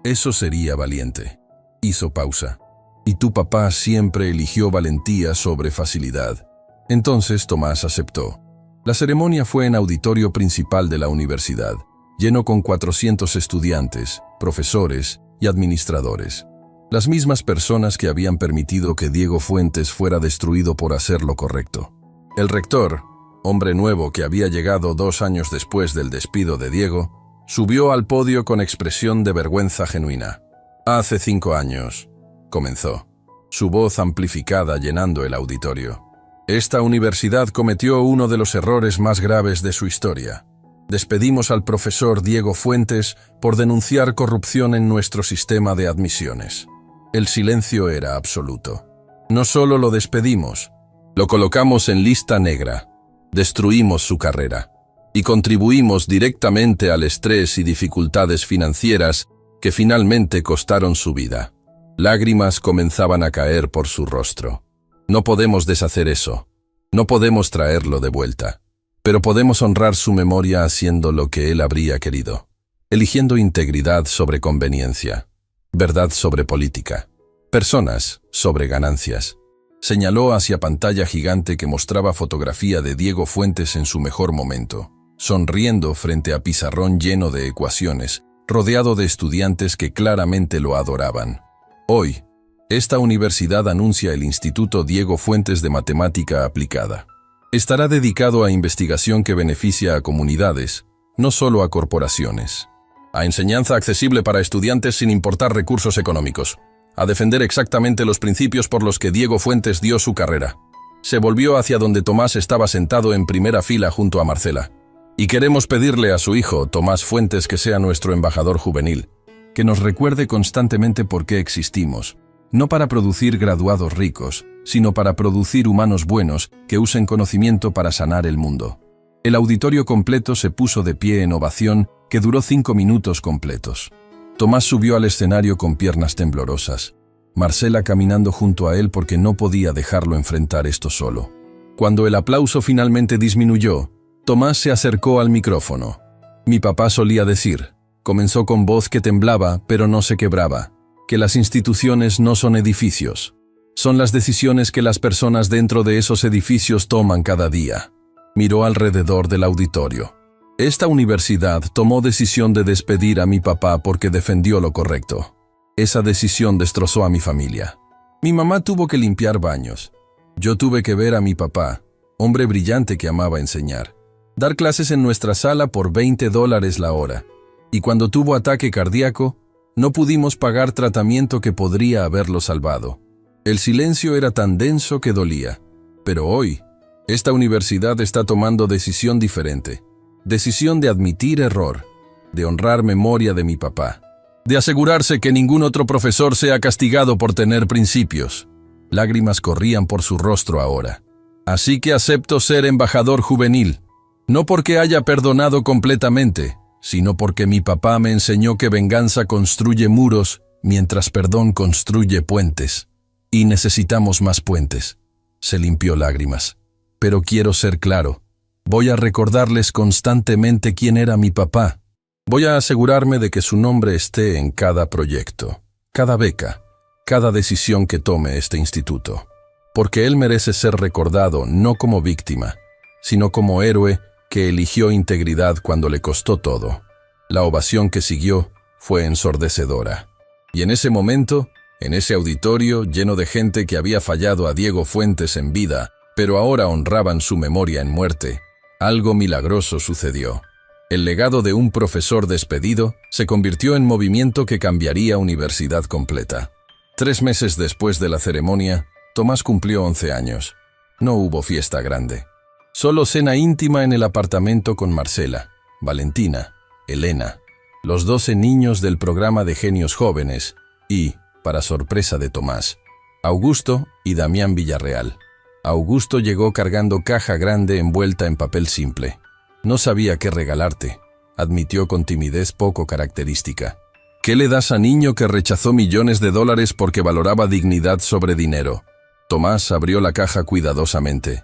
eso sería valiente». Hizo pausa. «Y tu papá siempre eligió valentía sobre facilidad». Entonces Tomás aceptó. La ceremonia fue en auditorio principal de la universidad, lleno con 400 estudiantes, profesores y administradores. Las mismas personas que habían permitido que Diego Fuentes fuera destruido por hacer lo correcto. El rector, hombre nuevo que había llegado 2 años después del despido de Diego, subió al podio con expresión de vergüenza genuina. «Hace 5 años», comenzó, su voz amplificada llenando el auditorio. «Esta universidad cometió uno de los errores más graves de su historia. Despedimos al profesor Diego Fuentes por denunciar corrupción en nuestro sistema de admisiones. El silencio era absoluto. No solo lo despedimos, lo colocamos en lista negra, destruimos su carrera y contribuimos directamente al estrés y dificultades financieras que finalmente costaron su vida». Lágrimas comenzaban a caer por su rostro. «No podemos deshacer eso, no podemos traerlo de vuelta. Pero podemos honrar su memoria haciendo lo que él habría querido, eligiendo integridad sobre conveniencia, verdad sobre política, personas sobre ganancias». Señaló hacia pantalla gigante que mostraba fotografía de Diego Fuentes en su mejor momento, sonriendo frente a pizarrón lleno de ecuaciones, rodeado de estudiantes que claramente lo adoraban. «Hoy, Esta universidad anuncia el Instituto Diego Fuentes de Matemática Aplicada. Estará dedicado a investigación que beneficia a comunidades, no solo a corporaciones. A enseñanza accesible para estudiantes sin importar recursos económicos. A defender exactamente los principios por los que Diego Fuentes dio su carrera. Se volvió hacia donde Tomás estaba sentado en primera fila junto a Marcela. Y queremos pedirle a su hijo, Tomás Fuentes, que sea nuestro embajador juvenil, que nos recuerde constantemente por qué existimos, no para producir graduados ricos, sino para producir humanos buenos que usen conocimiento para sanar el mundo. El auditorio completo se puso de pie en ovación que duró 5 minutos completos. Tomás subió al escenario con piernas temblorosas, Marcela caminando junto a él porque no podía dejarlo enfrentar esto solo. Cuando el aplauso finalmente disminuyó, Tomás se acercó al micrófono. Mi papá solía decir, comenzó con voz que temblaba pero no se quebraba, que las instituciones no son edificios. Son las decisiones que las personas dentro de esos edificios toman cada día. Miró alrededor del auditorio. Esta universidad tomó decisión de despedir a mi papá porque defendió lo correcto. Esa decisión destrozó a mi familia. Mi mamá tuvo que limpiar baños. Yo tuve que ver a mi papá, hombre brillante que amaba enseñar, dar clases en nuestra sala por $20 la hora. Y cuando tuvo ataque cardíaco, no pudimos pagar tratamiento que podría haberlo salvado. El silencio era tan denso que dolía. Pero hoy, esta universidad está tomando decisión diferente. Decisión de admitir error, de honrar memoria de mi papá, de asegurarse que ningún otro profesor sea castigado por tener principios. Lágrimas corrían por su rostro ahora. Así que acepto ser embajador juvenil, no porque haya perdonado completamente, sino porque mi papá me enseñó que venganza construye muros, mientras perdón construye puentes. Y necesitamos más puentes. Se limpió lágrimas. Pero quiero ser claro. Voy a recordarles constantemente quién era mi papá. Voy a asegurarme de que su nombre esté en cada proyecto, cada beca, cada decisión que tome este instituto. Porque él merece ser recordado no como víctima, sino como héroe que eligió integridad cuando le costó todo. La ovación que siguió fue ensordecedora. Y en ese momento, en ese auditorio lleno de gente que había fallado a Diego Fuentes en vida, pero ahora honraban su memoria en muerte, algo milagroso sucedió. El legado de un profesor despedido se convirtió en movimiento que cambiaría universidad completa. 3 meses después de la ceremonia, Tomás cumplió 11 años. No hubo fiesta grande. Solo cena íntima en el apartamento con Marcela, Valentina, Elena, los 12 niños del programa de Genios Jóvenes y, para sorpresa de Tomás, Augusto y Damián Villarreal. Augusto llegó cargando caja grande envuelta en papel simple. No sabía qué regalarte, admitió con timidez poco característica. ¿Qué le das a niño que rechazó millones de dólares porque valoraba dignidad sobre dinero? Tomás abrió la caja cuidadosamente.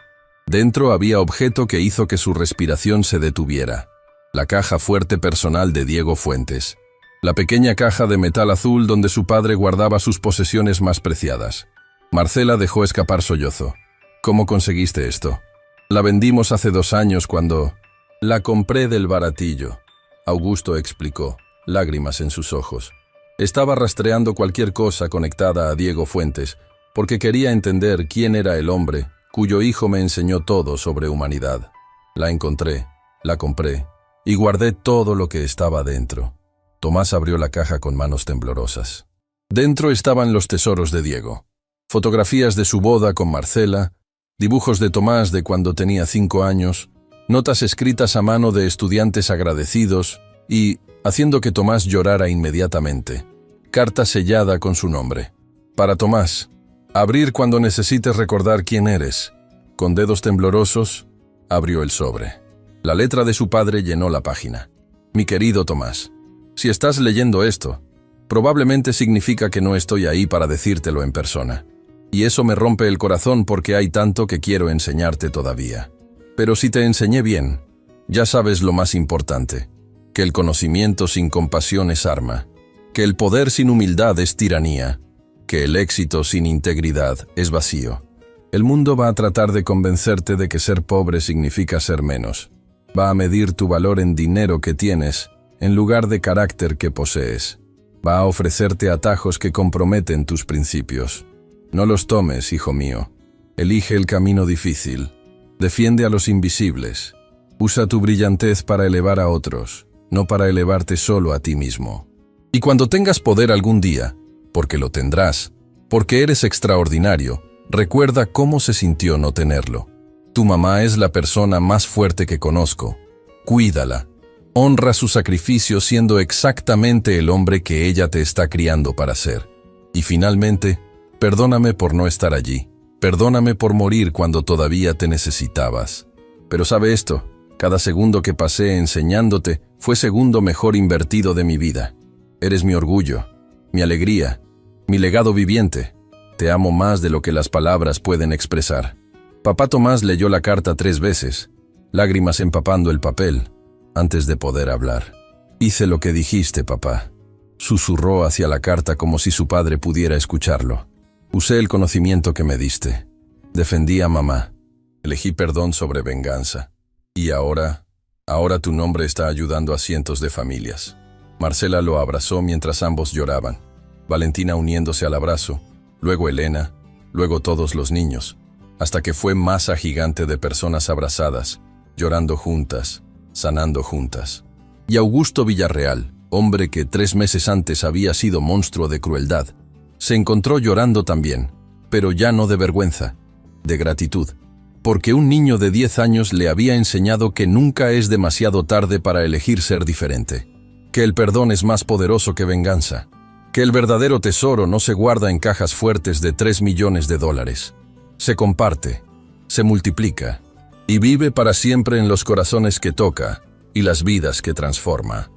Dentro había objeto que hizo que su respiración se detuviera. La caja fuerte personal de Diego Fuentes. La pequeña caja de metal azul donde su padre guardaba sus posesiones más preciadas. Marcela dejó escapar sollozo. ¿Cómo conseguiste esto? La vendimos hace 2 años cuando... La compré del baratillo. Augusto explicó, lágrimas en sus ojos. Estaba rastreando cualquier cosa conectada a Diego Fuentes, porque quería entender quién era el hombre cuyo hijo me enseñó todo sobre humanidad. La encontré, la compré, y guardé todo lo que estaba dentro. Tomás abrió la caja con manos temblorosas. Dentro estaban los tesoros de Diego. Fotografías de su boda con Marcela, dibujos de Tomás de cuando tenía 5 años, notas escritas a mano de estudiantes agradecidos y, haciendo que Tomás llorara inmediatamente, carta sellada con su nombre. Para Tomás, abrir cuando necesites recordar quién eres. Con dedos temblorosos, abrió el sobre. La letra de su padre llenó la página. Mi querido Tomás, si estás leyendo esto, probablemente significa que no estoy ahí para decírtelo en persona. Y eso me rompe el corazón porque hay tanto que quiero enseñarte todavía. Pero si te enseñé bien, ya sabes lo más importante, que el conocimiento sin compasión es arma, que el poder sin humildad es tiranía, que el éxito sin integridad es vacío. El mundo va a tratar de convencerte de que ser pobre significa ser menos. Va a medir tu valor en dinero que tienes, en lugar de carácter que posees. Va a ofrecerte atajos que comprometen tus principios. No los tomes, hijo mío. Elige el camino difícil. Defiende a los invisibles. Usa tu brillantez para elevar a otros, no para elevarte solo a ti mismo. Y cuando tengas poder algún día, porque lo tendrás, porque eres extraordinario, recuerda cómo se sintió no tenerlo. Tu mamá es la persona más fuerte que conozco. Cuídala. Honra su sacrificio siendo exactamente el hombre que ella te está criando para ser. Y finalmente, perdóname por no estar allí. Perdóname por morir cuando todavía te necesitabas. Pero sabe esto, cada segundo que pasé enseñándote fue segundo mejor invertido de mi vida. Eres mi orgullo, mi alegría, mi legado viviente. Te amo más de lo que las palabras pueden expresar. Papá Tomás leyó la carta 3 veces, lágrimas empapando el papel, antes de poder hablar. Hice lo que dijiste, papá. Susurró hacia la carta como si su padre pudiera escucharlo. Usé el conocimiento que me diste. Defendí a mamá. Elegí perdón sobre venganza. Y ahora tu nombre está ayudando a cientos de familias. Marcela lo abrazó mientras ambos lloraban. Valentina uniéndose al abrazo, luego Elena, luego todos los niños, hasta que fue masa gigante de personas abrazadas, llorando juntas, sanando juntas. Y Augusto Villarreal, hombre que 3 meses antes había sido monstruo de crueldad, se encontró llorando también, pero ya no de vergüenza, de gratitud, porque un niño de 10 años le había enseñado que nunca es demasiado tarde para elegir ser diferente, que el perdón es más poderoso que venganza, que el verdadero tesoro no se guarda en cajas fuertes de $3 millones, se comparte, se multiplica y vive para siempre en los corazones que toca y las vidas que transforma.